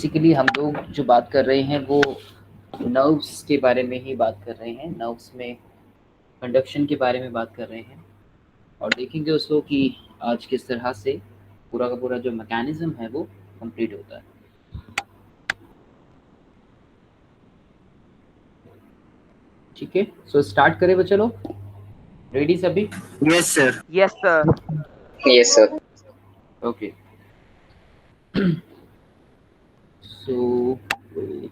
Basically हम लोग जो बात कर रहे हैं वो नर्व्स के बारे में ही बात कर रहे हैं। नर्व्स में कंडक्शन के बारे में बात कर रहे हैं और देखेंगे उसको कि आज किस तरह से पूरा का पूरा जो मैकेनिज्म है वो कंप्लीट होता है। ठीक है, सो स्टार्ट करें बच्चे लोग, रेडी सभी? Yes, sir. Yes, sir. Yes, sir. Okay, so wait.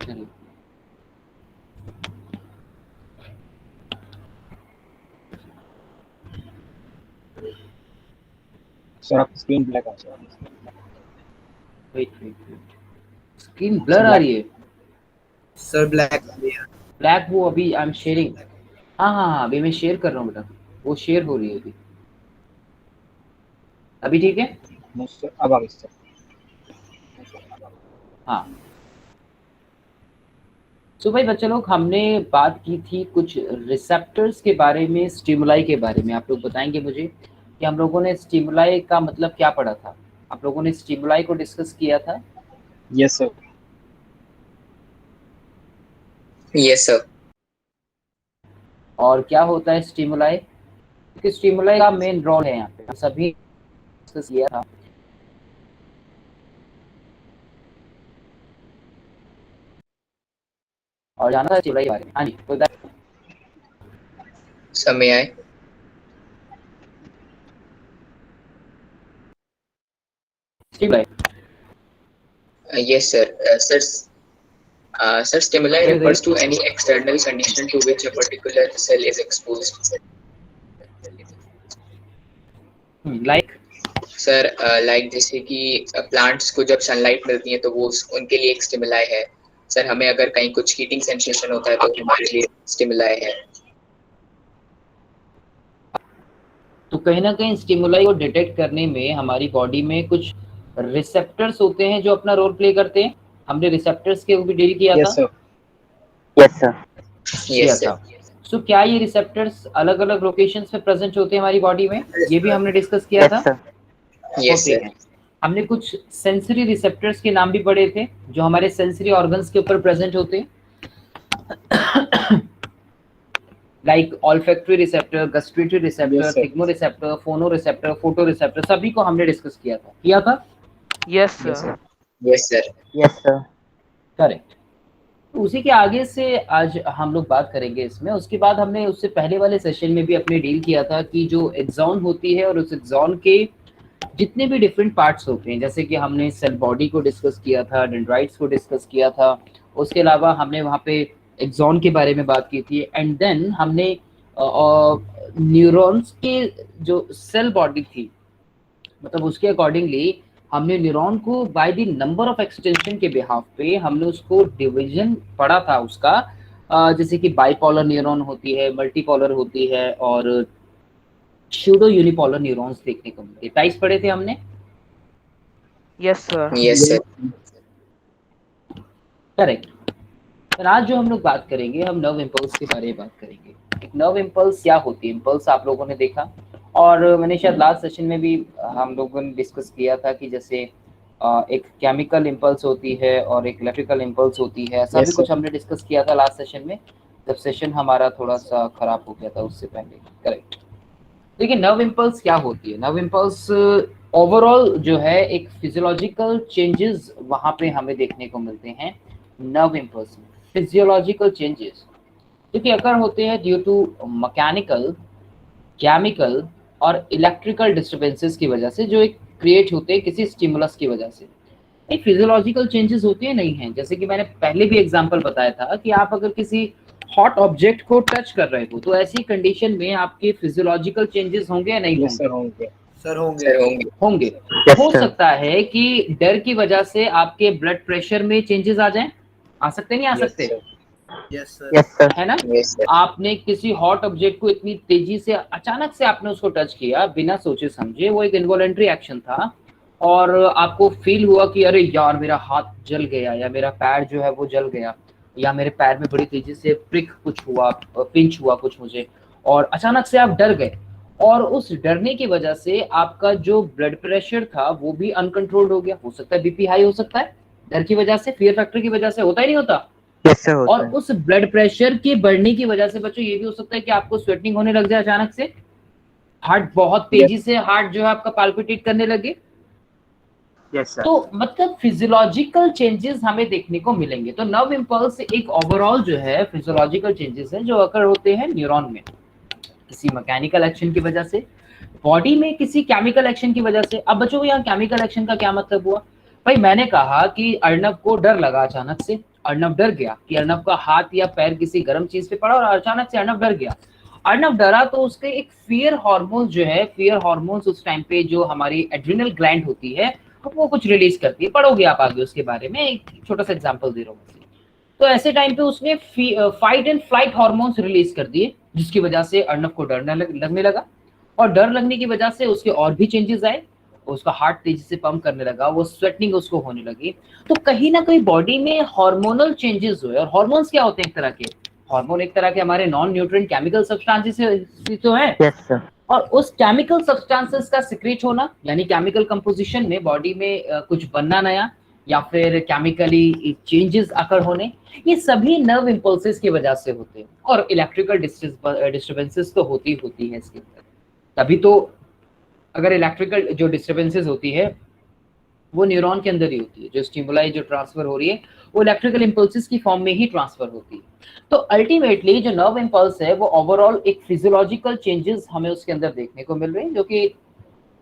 चलो, सर आपकी स्क्रीन ब्लैक आ जाएगी। वेट, स्क्रीन ब्लर आ रही है सर ब्लैक ब्लैक। वो अभी आई एम शेयरिंग। हाँ, अभी मैं शेयर कर रहा हूँ बेटा, वो शेयर हो रही है अभी। अभी ठीक है? सर अब आ गई सर। हाँ, तो भाई बच्चे लोग, हमने बात की थी कुछ रिसेप्टर्स के बारे में, स्टिमुलाई के बारे में। आप लोग बताएंगे मुझे कि हम लोगों ने स्टिमुलाई का मतलब क्या पढ़ा था? आप लोगों ने स्टिमुलाई को डिस्कस किया था? Yes sir. Yes, sir. और क्या होता है स्टिमुलाई? क्योंकि स्टिमुलाई का मेन रोल है यहाँ पे, हम सभी डिस्कस किया था। और जाना था स्टिमुलाई के बारे में। हाँ जी, कोई बात? Sir, may I? Stimuli Yes, sir. Sir, stimuli refers to any external condition to which a particular cell is exposed. Like Sir, like जैसे कि plants को जब sunlight मिलती है तो वो उनके लिए एक stimuli है. Sir, हमें अगर कहीं कुछ heating sensation होता है तो हमारे लिए stimuli है. तो कहीं ना कहीं स्टिमुलाई को डिटेक्ट करने में हमारी बॉडी में कुछ रिसेप्टर्स होते हैं जो अपना रोल प्ले करते हैं। हमने रिसेप्टर्स के भी डील किया था। Yes sir. Yes, sir. Yes, sir. सो क्या ये रिसेप्टर्स अलग अलग लोकेशंस पे प्रेजेंट होते हैं हमारी बॉडी में? ये भी हमने डिस्कस किया था। Yes, sir. Yes, होते sir. हैं। हमने कुछ सेंसरी रिसेप्टर्स के नाम भी पढ़े थे जो हमारे सेंसरी ऑर्गन्स के ऊपर प्रेजेंट होते हैं, like olfactory receptor, gustatory receptor, Yes, sir. Thigmo receptor, phono receptor, photo receptor, सभी को हमने डिस्कस किया था। Yes, Yes, sir. sir. Yes, sir. Yes, sir. Correct. तो उसी के आगे से आज हम लोग बात करेंगे इसमें। उसके बाद हमने उससे पहले वाले सेशन में भी अपने डील किया था कि जो एक्सॉन होती है और उस एक्सॉन के जितने भी डिफरेंट पार्ट्स होते हैं, जैसे कि हमने सेल बॉडी को डिस्कस किया था, डेंड्राइट्स को डिस्कस किया था। उसके अलावा हमने वहाँ पे एक्सॉन के बारे में बात की थी। एंड देन हमने न्यूरॉन्स के जो सेल बॉडी थी, मतलब उसके अकॉर्डिंगली हमने न्यूरॉन को by the number of extension के बिहाफ पे हमने उसको डिवीजन पढ़ा था उसका। जैसे कि बाइपोलर न्यूरॉन होती है, मल्टीपोलर होती है और स्यूडो यूनिपोलर न्यूरॉन्स देखने को मिलते हैं। टाइप्स पढ़े थे हमने। Yes, sir. Yes, sir. Correct. तो आज जो हम लोग बात करेंगे, हम नर्व इम्पल्स के बारे में बात करेंगे। एक नर्व इम्पल्स क्या होती है? इम्पल्स आप लोगों ने देखा और मैंने शायद लास्ट सेशन में भी हम लोगों ने डिस्कस किया था कि जैसे एक केमिकल इम्पल्स होती है और एक इलेक्ट्रिकल इम्पल्स होती है। ऐसा Yes, भी sir. कुछ हमने डिस्कस किया था लास्ट सेशन में, जब सेशन हमारा थोड़ा सा खराब हो गया था उससे पहले। करेक्ट। देखिए, नर्व इम्पल्स क्या होती है? नर्व इम्पल्स ओवरऑल जो है एक फिजियोलॉजिकल चेंजेस वहां पे हमें देखने को मिलते हैं। नर्व इम्पल्स में फिजियोलॉजिकल चेंजेस क्योंकि अगर होते हैं ड्यू टू मैकेनिकल, केमिकल और इलेक्ट्रिकल डिस्टर्बेंसेस की वजह से, जो एक क्रिएट होते हैं किसी स्टिमुलस की वजह से। एक फिजियोलॉजिकल चेंजेस होते हैं नहीं हैं। जैसे कि मैंने पहले भी एग्जांपल बताया था कि आप अगर किसी हॉट ऑब्जेक्ट को टच कर रहे हो, तो ऐसी कंडीशन में आपके फिजियोलॉजिकल चेंजेस होंगे या नहीं यस होंगे? सर होंगे। सर होंगे। होंगे। Yes, हो sir. सकता है कि डर की वजह से आपके ब्लड प्रेशर में चेंजेस आ जाएं, आ सकते नहीं आ यस सकते, sir. Yes sir. Yes, sir. है ना? Yes sir. आपने किसी हॉट ऑब्जेक्ट को इतनी तेजी से अचानक से आपने उसको टच किया बिना सोचे समझे, वो एक इनवॉलंटरी एक्शन था, और आपको फील हुआ कि अरे यार मेरा हाथ जल गया, या मेरा पैर जो है वो जल गया, या मेरे पैर में बड़ी तेजी से प्रिक कुछ हुआ, पिंच हुआ कुछ मुझे, और अचानक से आप डर गए, और उस डरने की वजह से आपका जो ब्लड प्रेशर था वो भी अनकंट्रोल्ड हो गया। हो सकता है बीपी हाई हो सकता है डर की वजह से, फियर फैक्टर की वजह से, होता ही नहीं होता? Yes, sir. और होता है। उस ब्लड प्रेशर के बढ़ने की वजह से बच्चों ये भी हो सकता है कि आपको स्वेटिंग होने लग जाए अचानक से, हार्ट बहुत तेजी से हार्ट जो है आपका पाल्पिटेट करने लगे। Yes sir. तो मतलब फिजियोलॉजिकल चेंजेस हमें देखने को मिलेंगे। तो नर्व इंपल्स एक ओवरऑल जो है फिजियोलॉजिकल चेंजेस है जो अकर होते हैं न्यूरॉन में, किसी मैकेनिकल एक्शन की वजह से, बॉडी में किसी केमिकल एक्शन की वजह से। अब बच्चों यहाँ केमिकल एक्शन का क्या मतलब हुआ? भाई मैंने कहा कि अर्नब को डर लगा अचानक से, अर्नब डर गया कि अर्नब का हाथ या पैर किसी गर्म चीज पे पड़ा और अचानक से अर्नब डर गया। अर्नब डरा तो उसके एक फियर हार्मोन जो है, फियर हार्मोन्स उस टाइम पे जो हमारी एड्रिनल ग्लैंड होती है वो कुछ रिलीज करती है, पढ़ोगे आप आगे उसके बारे में, एक छोटा सा एग्जांपल दे रहा हूँ। तो ऐसे टाइम पे उसने fight and flight hormones release कर दिए, जिसकी वजह से अर्नब को डरने लगने लगा, और डर लगने की वजह से उसके और भी चेंजेस आए, उसका हार्ट तेजी से पंप करने लगा, वो स्वेटिंग उसको होने लगी। तो कहीं ना कहीं बॉडी में हार्मोनल चेंजेस हुए। और हार्मोन्स क्या होते हैं? एक तरह के हार्मोन, एक तरह के हमारे नॉन न्यूट्रिएंट केमिकल सब्सटेंसेस तो है, Yes, sir. और उस केमिकल सब्सटेंसेस का सिक्रीट होना, यानी केमिकल कंपोजिशन में बॉडी में कुछ बनना नया, या फिर केमिकली चेंजेस अकर होने, ये सभी नर्व इंपल्सेस की वजह से होते हैं। और इलेक्ट्रिकल डिस्टर्बेंसेस तो होती है इसके अंदर। तभी तो अगर इलेक्ट्रिकल जो डिस्टर्बेंसेस होती है वो न्यूरॉन के अंदर ही होती है, जो स्टिमुलाई जो ट्रांसफर हो रही है वो इलेक्ट्रिकल इंपल्सेस की फॉर्म में ही ट्रांसफर होती है। तो अल्टीमेटली जो नर्व इंपल्स है वो ओवरऑल एक फिजियोलॉजिकल चेंजेस हमें उसके अंदर देखने को मिल रहे हैं, जो कि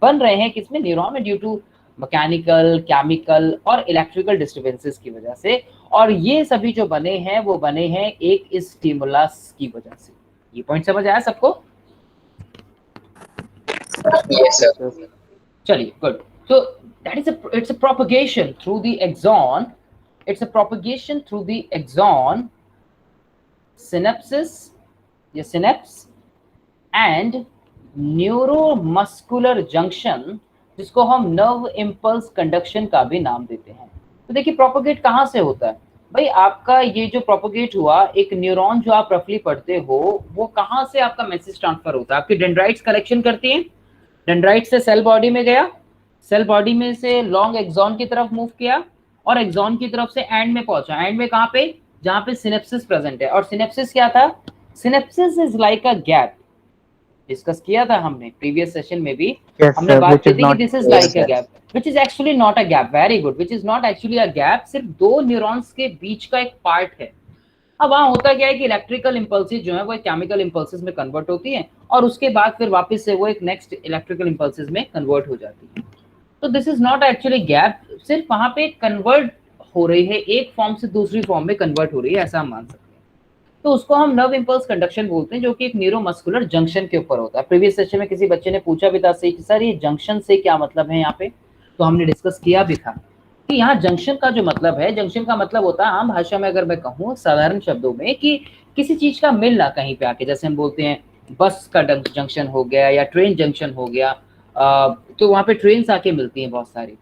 बन रहे हैं किसमें? न्यूरॉन में, ड्यू टू मैकेनिकल, केमिकल और इलेक्ट्रिकल डिस्टर्बेंसेस की वजह से। और ये सभी जो बने हैं वो बने हैं एक स्टिमुलस की वजह से। ये पॉइंट समझ आया सबको? Yes sir. चलिए, good. So that is it's a propagation through the axon. It's a propagation through the axon, synapses, या synapse, and neuromuscular junction, जिसको हम नर्व इम्पल्स कंडक्शन का भी नाम देते हैं। तो देखिए प्रोपोगेट कहाँ से होता है भाई? आपका ये जो प्रोपोगेट हुआ, एक न्यूरॉन जो आप रफली पढ़ते हो, वो कहाँ से आपका मैसेज ट्रांसफर होता है? आपकी डेंड्राइट्स कलेक्शन करती हैं, डेंड्राइट से सेल बॉडी में गया, सेल बॉडी में से लॉन्ग एक्सॉन की तरफ मूव किया, और एक्सॉन की तरफ से एंड में पहुंचा। एंड में कहाँ पे? जहाँ पे सिनेप्सिस प्रेजेंट है। और सिनेप्सिस क्या था? Synapses is like a gap, discuss किया था हमने प्रीवियस सेशन में भी। Yes, हमने sir. बात Which की is थी कि not. This is Yes, like a sir. Gap, which is actually not a gap. Very good, which is not actually a gap, सिर्फ दो न्यूरॉन्स के बीच का एक पार्ट है। अब वहाँ होता क्या है कि इलेक्ट्रिकल इंपल्सेस जो है वो केमिकल इंपल्सेस में कन्वर्ट होती हैं, और उसके बाद फिर वापस से वो एक नेक्स्ट इलेक्ट्रिकल इंपल्सेस में कन्वर्ट हो जाती है। तो this is not actually gap, सिर्फ वहाँ पे कन्वर्ट हो रही है, एक फॉर्म से दूसरी फॉर्म में कन्वर्ट हो रही है, ऐसा हम मान सकते हैं। तो उसको हम नर्व इंपल्स कंडक्शन बोलते हैं, जो कि एक न्यूरोमस्कुलर जंक्शन के ऊपर होता है। प्रीवियस सेशन में किसी बच्चे ने पूछा भी था कि सर ये जंक्शन से क्या मतलब है यहाँ पे, तो हमने डिस्कस किया भी था कि यहाँ जंक्शन का जो मतलब है, जंक्शन का मतलब होता है आम भाषा में अगर मैं कहूँ साधारण शब्दों में, कि किसी चीज का मिलना कहीं पे आके, जैसे हम बोलते हैं बस का जंक्शन हो गया या ट्रेन जंक्शन हो गया, तो वहाँ पे ट्रेन आके मिलती हैं बहुत सारी।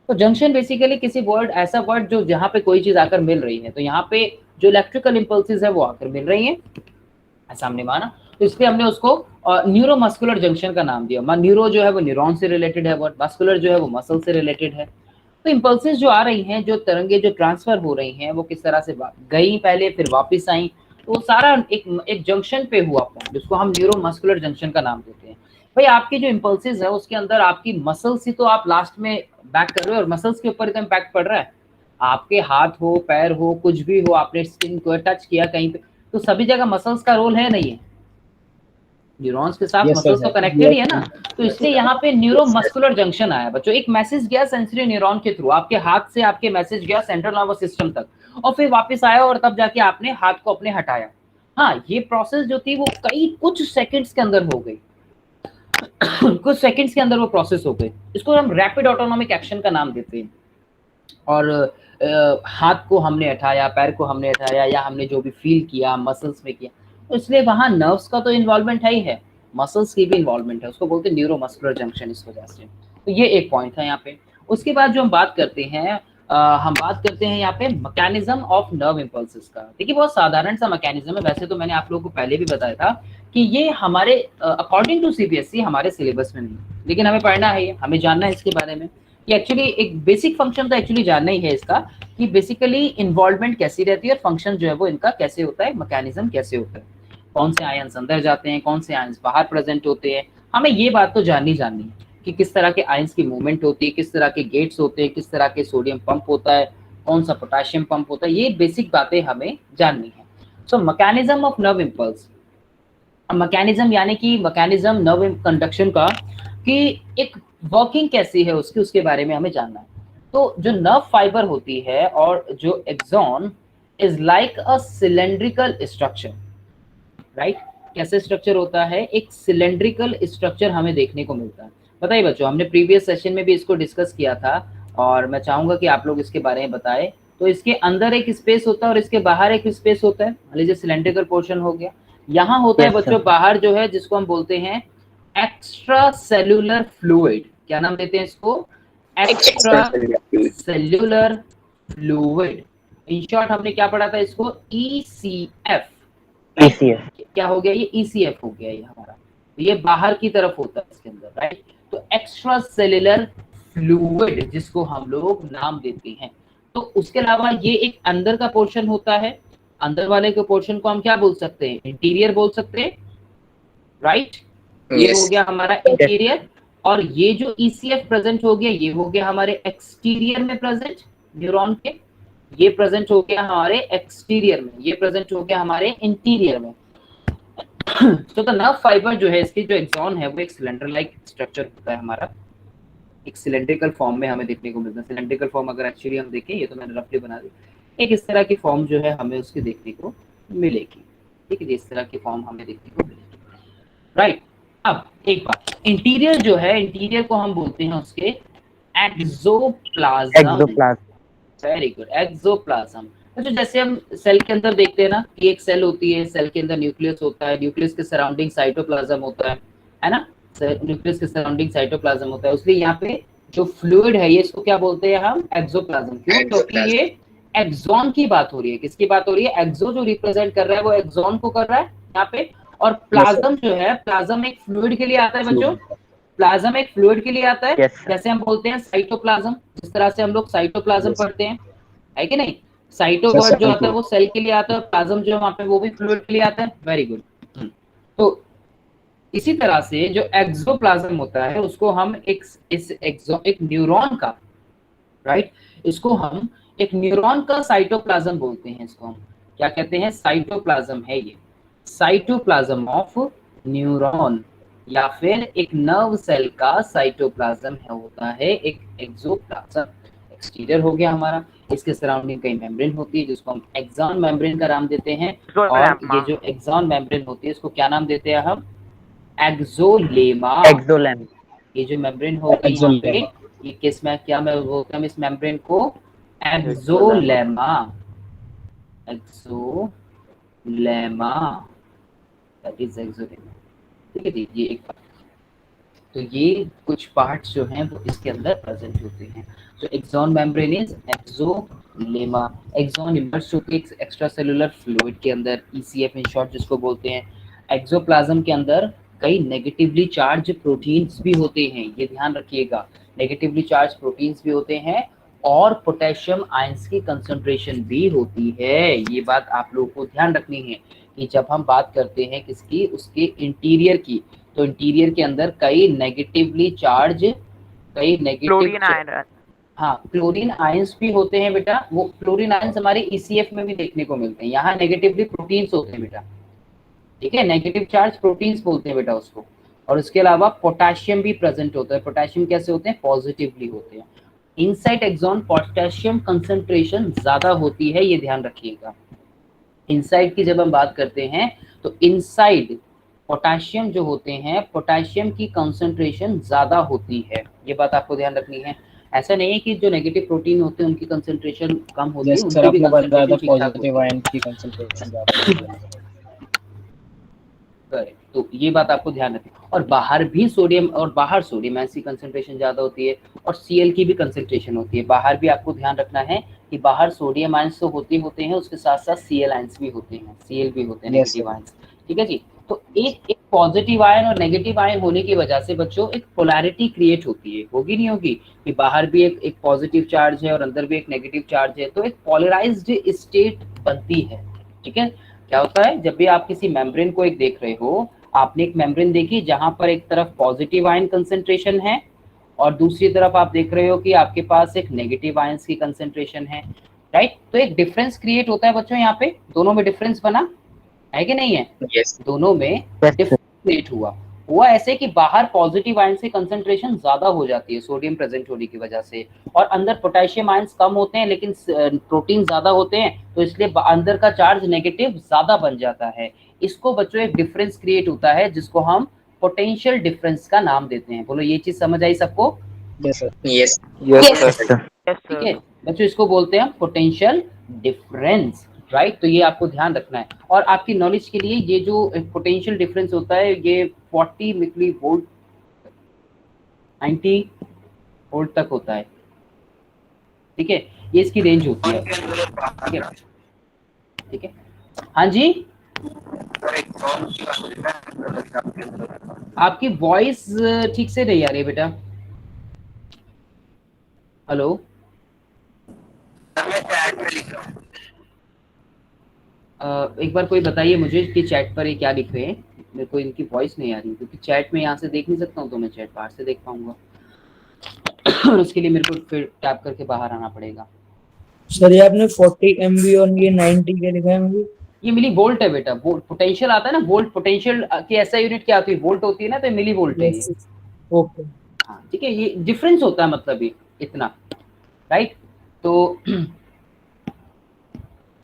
तो जंक्शन बेसिकली किसी वर्ड, ऐसा वर्ड जो जहाँ पे कोई चीज आकर मिल रही है, तो यहाँ पे जो इलेक्ट्रिकल इंपल्सेस है वो आकर मिल रही हैं, ऐसा हमने माना। तो इसलिए हमने उसको न्यूरोमस्कुलर जंक्शन का नाम दिया। न्यूरो जो है वो न्यूरॉन से रिलेटेड है, वर्ड मस्कुलर जो है वो मसल से रिलेटेड है। तो इंपल्सेस जो आ रही हैं, जो तरंगे जो ट्रांसफर हो रही हैं, वो किस तरह से गई पहले फिर वापस आई, तो वो सारा एक जंक्शन पे हुआ पॉइंट, जिसको हम न्यूरोमस्कुलर जंक्शन का नाम देते हैं। भाई आपकी जो इंपल्सेस है उसके अंदर आपकी मसल्स ही तो आप लास्ट में बैक कर रहे हो, और मसल्स के ऊपर तो इम्पैक्ट पड़ रहा है। आपके हाथ हो, पैर हो, कुछ भी हो, आपने स्किन को टच किया कहीं पे, तो सभी जगह मसल्स का रोल है नहीं है? न्यूरॉन्स के साथ Yes, sir, मसल्स तो sir. कनेक्टेड ही है ना। तो इसलिए यहाँ पे न्यूरोमस्कुलर जंक्शन आया बच्चों। एक मैसेज गया सेंसरी न्यूरॉन के थ्रू, आपके हाथ से आपके मैसेज गया सेंट्रल नर्वस सिस्टम तक, और फिर वापस आया, और तब जाके आपने हाथ को अपने हटाया। हाँ, ये प्रोसेस जो थी वो कई कुछ सेकंड्स के अंदर हो गई कुछ सेकंड्स के अंदर वो प्रोसेस हो गई। इसको हम रैपिड ऑटोनॉमिक एक्शन का नाम देते हैं। और हाथ को हमने हटाया, पैर को हमने हटाया, या हमने जो भी फील किया मसल्स में किया, तो इसलिए वहाँ नर्व्स का तो इन्वॉल्वमेंट है ही है, मसल्स की भी इन्वॉल्वमेंट है, उसको बोलते हैं न्यूरोमस्कुलर जंक्शन इस वजह से। तो ये एक पॉइंट था यहाँ पे। उसके बाद जो हम बात करते हैं हम बात करते हैं यहाँ पे मैकेनिज्म ऑफ नर्व इम्पल्सेस का। देखिए बहुत साधारण सा मैकेनिज्म है, वैसे तो मैंने आप लोगों को पहले भी बताया था कि ये हमारे अकॉर्डिंग टू सीबीएसई हमारे सिलेबस में नहीं, लेकिन हमें पढ़ना है, ये हमें जानना है इसके बारे में। ये एक्चुअली एक बेसिक फंक्शन तो एक्चुअली जानना ही है इसका कि बेसिकली इन्वॉल्वमेंट कैसी रहती है और फंक्शन जो है वो इनका कैसे होता है, मैकेनिज्म कैसे होता है, कौन से आयंस अंदर जाते हैं, कौन से आयंस बाहर प्रेजेंट होते हैं। हमें ये बात तो जाननी है कि किस तरह के आयंस की मूवमेंट होती है, किस तरह के गेट्स होते हैं, किस तरह के सोडियम पंप होता है, कौन सा पोटेशियम पंप होता है, ये बेसिक बातें हमें जाननी है। So mechanism of nerve impulse, mechanism यानी कि मैकेनिज्म नर्व कंडक्शन का, कि एक वर्किंग कैसी है उसकी, उसके बारे में हमें जानना है। तो जो नर्व फाइबर होती है और जो axon is like a cylindrical structure, right. कैसे स्ट्रक्चर होता है, एक सिलेंड्रिकल स्ट्रक्चर हमें देखने को मिलता है। बताइए बच्चों, हमने प्रीवियस सेशन में भी इसको डिस्कस किया था और मैं चाहूंगा कि आप लोग इसके बारे में बताएं। तो इसके अंदर एक स्पेस होता है और इसके बाहर एक स्पेस होता है। मान लीजिए सिलेंड्रिकल पोर्शन हो गया, यहाँ होता है बच्चों बाहर जो है, जिसको हम बोलते हैं एक्स्ट्रा सेल्यूलर फ्लूइड। क्या नाम देते हैं इसको? Extra cellular fluid. In short हमने क्या पढ़ा था इसको? ECF। क्या हो गया ये? ECF हो गया ये हमारा। ये बाहर की तरफ होता है इसके अंदर, राइट। तो एक्स्ट्रा सेल्यूलर फ्लूइड जिसको हम लोग नाम देते हैं। तो उसके अलावा ये एक अंदर का पोर्शन होता है, अंदर वाले के पोर्शन को हम क्या बोल सकते हैं? इंटीरियर बोल सकते हैं, राइट। ये हो गया हमारा इंटीरियर। और ये जो ECF प्रेजेंट हो गया, ये हो गया हमारे एक्सटीरियर में प्रेजेंट न्यूरॉन के, ये प्रेजेंट हो गया हमारे एक्सटीरियर में, ये प्रेजेंट हो गया हमारे इंटीरियर में। तो नर्व फाइबर जो है, इसकी जो एक्सॉन है, वो एक सिलेंडर लाइक स्ट्रक्चर होता है हमारा, एक सिलेंड्रिकल फॉर्म में हमें देखने को मिलता है। सिलेंड्रिकल फॉर्म अगर एक्चुअली हम देखें, ये तो मैंने रफली बना दी, एक इस तरह की फॉर्म जो है हमें उसकी देखने को मिलेगी, ठीक है। इस तरह की फॉर्म हमें देखने को मिलेगी, राइट। अब एक बात, इंटीरियर जो है, इंटीरियर को हम बोलते हैं उसके एक्सोप्लाज्म। Very good, axoplasm. तो जैसे हम सेल के अंदर देखते हैं ना कि एक सेल होती है, सेल के अंदर न्यूक्लियस होता है, न्यूक्लियस के सराउंडिंग साइटोप्लाज्म होता है ना। न्यूक्लियस के सराउंडिंग साइटोप्लाज्म होता है, इसलिए यहाँ पे जो फ्लूइड है ये, इसको क्या बोलते हैं हम? एक्सोप्लाज्म। क्यों? क्योंकि ये एक्सॉन की बात हो रही है। किसकी बात हो रही है? एक्सो जो रिप्रेजेंट कर रहा है वो एक्सॉन को कर रहा है यहाँ पे। और प्लाज्म जो है, प्लाज्म एक फ्लूइड के लिए आता है बच्चों, प्लाज्म एक फ्लूइड के लिए आता है। जैसे हम बोलते हैं साइटोप्लाज्म, जिस तरह से हम लोग साइटोप्लाज्म पढ़ते हैं, है कि नहीं। साइटो वर्ड जो आता है वो सेल के लिए आता है, प्लाज्म जो वहां पे वो भी फ्लूइड के लिए आता है। Very good. तो इसी तरह से जो एक्सोप्लाज्म होता है उसको हम एक न्यूरॉन का, राइट, इसको हम एक न्यूरॉन का साइटोप्लाज्म बोलते हैं। इसको हम क्या कहते हैं? साइटोप्लाज्म है ये, साइटोप्लाज्म ऑफ न्यूरॉन, या फिर एक नर्व सेल का साइटोप्लाज्म है, होता है एक एक्सोप्लाज्म। एक्सटीरियर हो गया हमारा, इसके सराउंडिंग कई मेम्ब्रेन होती है जिसको हम एक्सॉन मेम्ब्रेन का नाम देते हैं। और ये जो एक्सॉन मेम्ब्रेन होती है इसको क्या नाम देते हैं हम? एक्सोलेमा। ये जो मेम्ब्रेन होगी यहाँ पे, ये किस में क्या मैं बोलते हैं इस मेम्ब्रेन को? Axolemma. Axolemma, that is axolemma, ठीक है जी। ये एक बात, तो ये कुछ पार्ट्स जो हैं वो इसके अंदर प्रेजेंट होते हैं। तो axon membrane is axolemma. Axon emerge होकर एक एक्स्ट्रा सेलुलर फ्लूइड के अंदर, ECF इन शॉर्ट जिसको बोलते हैं। एक्सोप्लाज्म के अंदर कई नेगेटिवली चार्ज प्रोटीन्स भी होते हैं, ये ध्यान रखिएगा, नेगेटिवली चार्ज प्रोटीन्स भी होते हैं और पोटेशियम आयंस की कंसंट्रेशन भी होती है। ये बात आप लोगों को ध्यान रखनी है कि जब हम बात करते हैं किसकी? उसके इंटीरियर की, तो इंटीरियर के अंदर कई नेगेटिवली चार्ज, कई नेगेटिव, हाँ, क्लोरीन आयंस भी होते हैं बेटा। वो क्लोरीन आयंस हमारे ECF में भी देखने को मिलते हैं। यहाँ नेगेटिवली प्रोटीन्स होते हैं बेटा, ठीक है, नेगेटिव चार्ज प्रोटीन्स बोलते हैं बेटा उसको। और इसके अलावा पोटेशियम भी प्रेजेंट होता है। पोटेशियम कैसे होते हैं? पॉजिटिवली होते हैं। इनसाइड एक्सॉन पोटेशियम कंसंट्रेशन ज्यादा होती है, ये ध्यान रखिएगा। इनसाइड की जब हम बात करते हैं तो इनसाइड पोटेशियम जो होते हैं, पोटेशियम की कंसंट्रेशन ज्यादा होती है, ये बात आपको ध्यान रखनी है। ऐसा नहीं है कि जो नेगेटिव प्रोटीन होते हैं उनकी कंसंट्रेशन कम होती है, जैसे सर उनकी भी आपने बताया था कंसंट्रेशन ठीक ठाक होती पॉजिटिव है। आयन की कंसंट्रेशन ज्यादा होती है। करेक्ट, तो ये बात आपको ध्यान रखनी। और बाहर भी सोडियम, और बाहर सोडियम ऐसी कंसंट्रेशन ज्यादा होती है, और Cl की भी कंसंट्रेशन होती है। बाहर भी आपको ध्यान रखना है कि बाहर सोडियम आयंस तो होते हैं, उसके साथ साथ Cl आयंस भी होते हैं, Cl भी होते हैं, Yes, नेगेटिव sir. आयंस। ठीक है जी। तो एक पॉजिटिव आयन और नेगेटिव आयन होने की वजह से बच्चों एक पोलैरिटी क्रिएट होती है, होगी नहीं होगी, कि बाहर भी एक पॉजिटिव चार्ज है और अंदर भी एक नेगेटिव चार्ज है, तो एक पोलराइज्ड स्टेट बनती है। ठीक है। क्या होता है, जब भी आप किसी मेम्ब्रेन को एक देख रहे हो, आपने एक मेम्ब्रेन देखी जहां पर एक तरफ पॉजिटिव आयन कंसंट्रेशन है और दूसरी तरफ आप देख रहे हो कि आपके पास एक नेगेटिव आयंस की कंसंट्रेशन है, राइट। तो एक डिफरेंस क्रिएट होता है बच्चों, यहाँ पे दोनों में डिफरेंस बना है कि नहीं है? यस दोनों में डिफरेंस क्रिएट हुआ ऐसे कि बाहर पॉजिटिव आयंस की कंसंट्रेशन ज्यादा हो जाती है सोडियम प्रेजेंट होने की वजह से, और अंदर पोटेशियम आयंस कम होते हैं लेकिन प्रोटीन ज्यादा होते हैं, तो इसलिए अंदर का चार्ज नेगेटिव ज्यादा बन जाता है। इसको बच्चों एक डिफरेंस क्रिएट होता है जिसको हम पोटेंशियल डिफरेंस का नाम देते हैं। बोलो, ये चीज समझ आई सबको? Yes, sir. Yes Yes, sir. ठीक है बच्चों, इसको बोलते हैं पोटेंशियल डिफरेंस, राइट। तो ये आपको ध्यान रखना है। और आपकी नॉलेज के लिए, ये जो पोटेंशियल डिफरेंस होता है ये 40 मिली वोल्ट 90 वोल्ट तक होता है। ठीक है, ये इसकी रेंज होती है। ठीक है, ठीक है। हाँ जी, आपकी वॉइस ठीक से नहीं आ रही है बेटा। हेलो, एक बार कोई बताइए मुझे कि चैट पर ये क्या लिख रहे हैं, मेरे को इनकी वॉइस नहीं आ रही, क्योंकि चैट में यहाँ से देख नहीं सकता हूँ, तो मैं चैट बाहर से देख पाऊंगा और उसके लिए मेरे को फिर टैप करके बाहर आना पड़ेगा। सर ये आपने 40 MB और ये 90 क्या लिखा है मुझे? ये मिली वोल्ट है बेटा, वोल्ट पोटेंशियल आता है ना, वोल्ट पोटेंशियल की ऐसा यूनिट क्या होती है, वोल्ट होती है ना, तो मिली वोल्ट है ये। ओके। हाँ ठीक है, ये डिफरेंस होता है, मतलब ये इतना, राइट।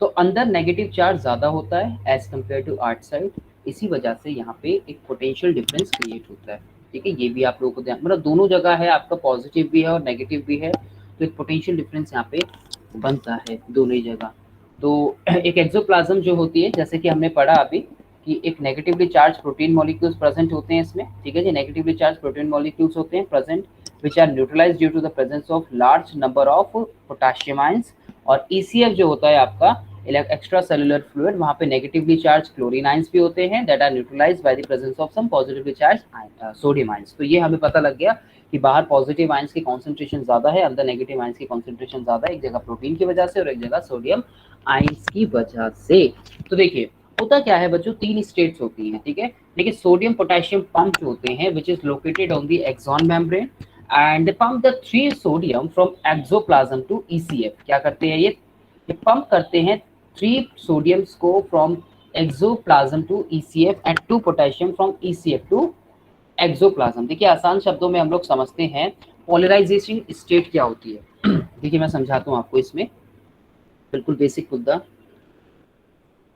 तो अंदर नेगेटिव चार्ज ज्यादा होता है एज कम्पेयर टू आउटसाइड, इसी वजह से यहाँ पे एक पोटेंशियल डिफरेंस क्रिएट होता है। ठीक है, ये भी आप लोगों को ध्यान, मतलब दोनों जगह है, आपका पॉजिटिव भी है और नेगेटिव भी है, तो एक पोटेंशियल डिफरेंस यहाँ पे बनता है दोनों ही जगह। तो एक एक्सोप्लाज्म जो होती है, जैसे कि हमने पढ़ा अभी कि एक negatively charge protein molecules present होते हैं इसमें। ठीक है जी, नेगेटिवली चार्ज प्रोटीन मॉलिक्यूल्स होते हैं present which are neutralised due to the presence of large number of potassium ions. और ECF जो होता है आपका एक्स्ट्रा सेलुलर फ्लूइड, वहाँ पे नेगेटिवली चार्ज क्लोरीन आयंस भी होते हैं that are neutralized by the presence of some positively charge sodium ions. तो ये हमें पता लग गया कि बाहर पॉजिटिव आयंस की कॉन्सेंट्रेशन ज्यादा है, अंदर नेगेटिव आयंस की कॉन्सेंट्रेशन ज्यादा है, एक जगह प्रोटीन की वजह से और एक जगह सोडियम आयंस की वजह से। तो देखिए होता क्या है बच्चों, 3 स्टेट्स होती हैं। ठीक है, लेकिन सोडियम पोटेशियम पंप होते हैं which is located on the axon membrane and pump the 3 sodium from axoplasm to ECF। क्या करते हैं ये पंप करते हैं 3 सोडियम्स को from axoplasm to ECF and 2 potassium from ECF to axoplasm. देखिए आसान शब्दों में हम लोग समझते हैं पोलराइजेशन स्टेट क्या होती है। देखिए मैं समझाता हूँ आपको, इसमें बिल्कुल बेसिक मुद्दा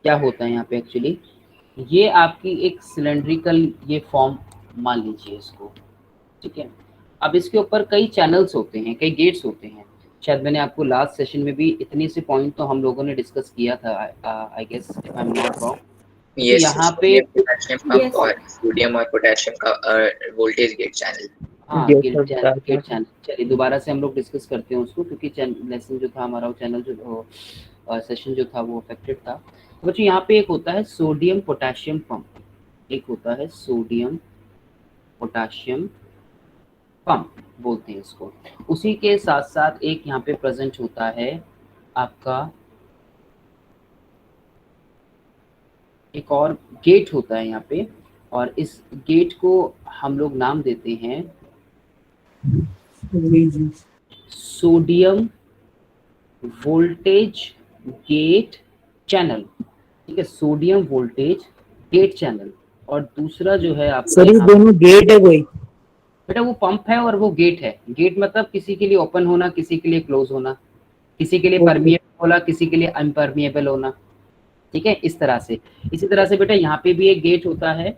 क्या होता है यहाँ पे। एक्चुअली ये आपकी एक सिलेंड्रिकल ये फॉर्म मान लीजिए इसको। ठीक है, अब इसके ऊपर कई चैनल्स होते हैं, कई गेट्स होते हैं। शायद मैंने आपको लास्ट सेशन में भी इतने से पॉइंट तो हम लोगों ने डिस्कस किया था, I guess if I am not wrong. Yes यहाँ पे पोटेशियम पंप और सोडियम और पोटेशियम का वोल्टेज गेट चैनल। हाँ गेट चैनल, चलिए दोबारा से हम लोग डिस्कस करते हैं उसको, क्योंकि लेसन जो था हमारा, चैनल जो सेशन जो था वो अफेक्टेड था। तो बच्चों यहाँ पे एक होता है सोडियम पोटेशियम पंप, एक होता है सोडियम पोटेशियम पंप बोलते हैं इसको। उसी के साथ साथ एक यहाँ पे प्रेजेंट होता है आपका एक और गेट होता है यहाँ पे, और इस गेट को हम लोग नाम देते हैं सोडियम वोल्टेज गेट चैनल। ठीक है, सोडियम वोल्टेज गेट चैनल। और दूसरा जो है आपका, सर ये दोनों गेट है कोई? बेटा वो पंप है और वो गेट है। गेट मतलब किसी के लिए ओपन होना, किसी के लिए क्लोज होना, किसी के लिए परमिएबल होना, किसी के लिए अनपरमिएबल होना। ठीक है, इस तरह से। इसी तरह से बेटा यहाँ पे भी एक गेट होता है,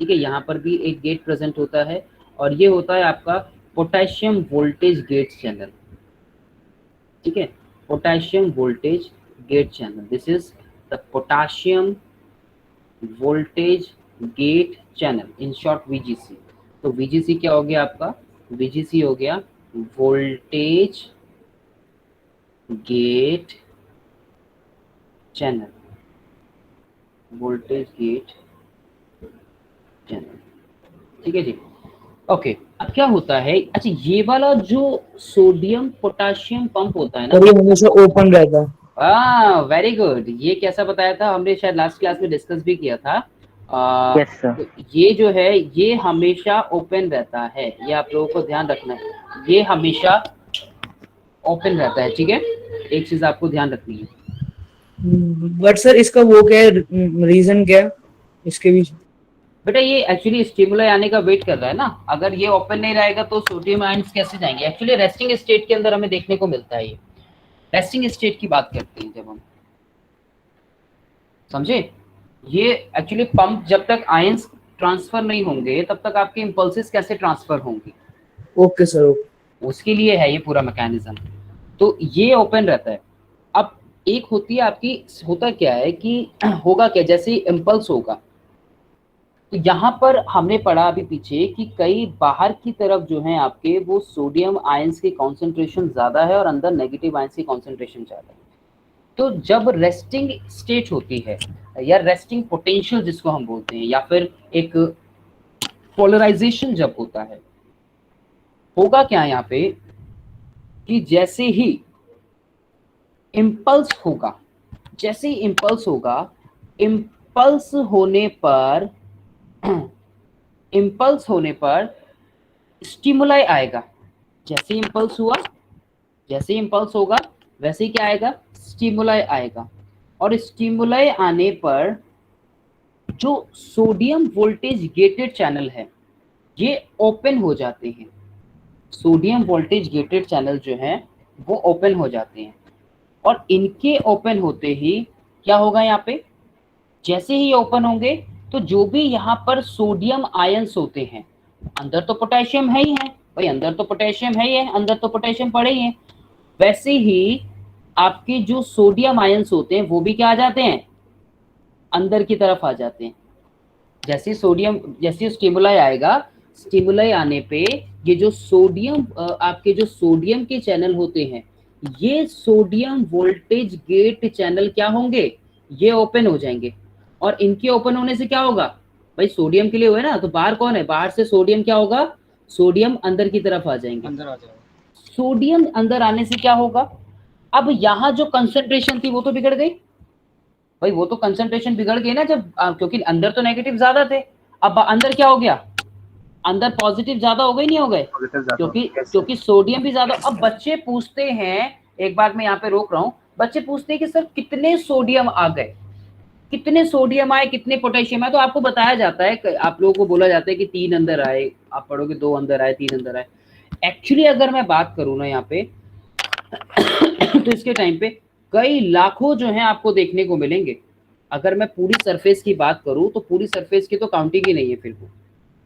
ठीक है, यहाँ पर भी एक गेट प्रेजेंट होता है, और ये होता है आपका पोटेशियम वोल्टेज गेट चैनल, ठीक है, potassium voltage gate channel, this is the potassium voltage gate channel, in short VGC। तो VGC क्या हो गया आपका, VGC हो गया voltage gate channel, voltage gate channel, ठीक है जी। ओके, अब क्या होता है, अच्छा ये वाला जो सोडियम पोटेशियम पंप होता है ना, और ये हमेशा ओपन रहता है। वेरी गुड, ये कैसा बताया था हमने, शायद लास्ट क्लास में डिस्कस भी किया था। Yes, sir. तो ये जो है ये हमेशा ओपन रहता है, ये आप लोगों को ध्यान रखना है, ये हमेशा ओपन रहता है, ठीक है, एक चीज आपको ध्यान रखनी है। बट सर इसका वो क्या है, रीजन क्या है इसके बीच? बेटा ये एक्चुअली स्टिमुलाई आने का वेट कर रहा है ना, अगर ये ओपन नहीं रहेगा तो सोडियम आयंस कैसे जाएंगे। एक्चुअली रेस्टिंग स्टेट के अंदर हमें देखने को मिलता है, ये रेस्टिंग स्टेट की बात करते हैं जब हम, समझे, ये एक्चुअली पंप जब तक आयंस ट्रांसफर नहीं होंगे तब तक आपके इंपल्सेस कैसे ट्रांसफर होंगे। ओके सर, उसके लिए है ये पूरा मैकेनिज्म। तो ये ओपन रहता है। अब एक होती है आपकी, होता क्या है कि होगा क्या, जैसे इम्पल्स होगा तो यहाँ पर हमने पढ़ा अभी पीछे कि कई बाहर की तरफ जो है आपके वो सोडियम आयंस की कॉन्सेंट्रेशन ज्यादा है और अंदर नेगेटिव आयंस की कॉन्सेंट्रेशन ज्यादा है। तो जब रेस्टिंग स्टेट होती है या रेस्टिंग पोटेंशियल जिसको हम बोलते हैं, या फिर एक पोलराइजेशन जब होता है, होगा क्या यहाँ पे कि जैसे ही इम्पल्स होगा, जैसे ही इम्पल्स होगा, इम्पल्स होने पर स्टिमुलाई आएगा। जैसे ही इम्पल्स हुआ, जैसे ही इम्पल्स होगा वैसे ही क्या आएगा, स्टिमुलाई आएगा, और स्टिमुलाई आने पर जो सोडियम वोल्टेज गेटेड चैनल है ये ओपन हो जाते हैं। सोडियम वोल्टेज गेटेड चैनल जो है वो ओपन हो जाते हैं, और इनके ओपन होते ही क्या होगा यहाँ पे, जैसे ही ओपन होंगे तो जो भी यहाँ पर सोडियम आयंस होते हैं, अंदर तो पोटेशियम है ही है भाई, अंदर तो पोटेशियम है ही है, अंदर तो पोटेशियम पड़े ही है, वैसे ही आपके जो सोडियम आयंस होते हैं वो भी क्या आ जाते हैं, अंदर की तरफ आ जाते हैं। जैसे सोडियम, जैसे स्टिमुलाई आएगा, स्टिमुलाई आने पे ये जो सोडियम आपके जो सोडियम के चैनल होते हैं, ये सोडियम वोल्टेज गेट चैनल क्या होंगे, ये ओपन हो जाएंगे। और इनके ओपन होने से क्या होगा भाई, सोडियम के लिए हुए ना, तो बाहर कौन है, बाहर से सोडियम क्या होगा, सोडियम अंदर की तरफ आ जाएंगे, अंदर आ जाएगा। सोडियम अंदर आने से क्या होगा, अब यहाँ जो कंसंट्रेशन थी वो तो बिगड़ गई भाई, वो तो कंसंट्रेशन बिगड़ गई ना जब क्योंकि अंदर तो नेगेटिव ज्यादा थे, अब अंदर क्या हो गया, अंदर पॉजिटिव ज्यादा हो गए, नहीं हो गए, क्योंकि सोडियम भी ज्यादा। अब बच्चे पूछते हैं, एक बार मैं यहाँ पे रोक रहा हूँ, बच्चे पूछते हैं कि सर कितने सोडियम आ गए, कितने सोडियम आए, कितने पोटेशियम आए, तो आपको बताया जाता है, आप लोगों को बोला जाता है कि 3 अंदर आए, आप पढ़ोगे 2 अंदर आए, 3 अंदर आए। एक्चुअली अगर मैं बात करूँ ना यहाँ पे तो इसके टाइम पे कई लाखों जो है आपको देखने को मिलेंगे। अगर मैं पूरी सरफेस की बात करूं तो पूरी सरफेस की तो काउंटिंग ही नहीं है, फिर वो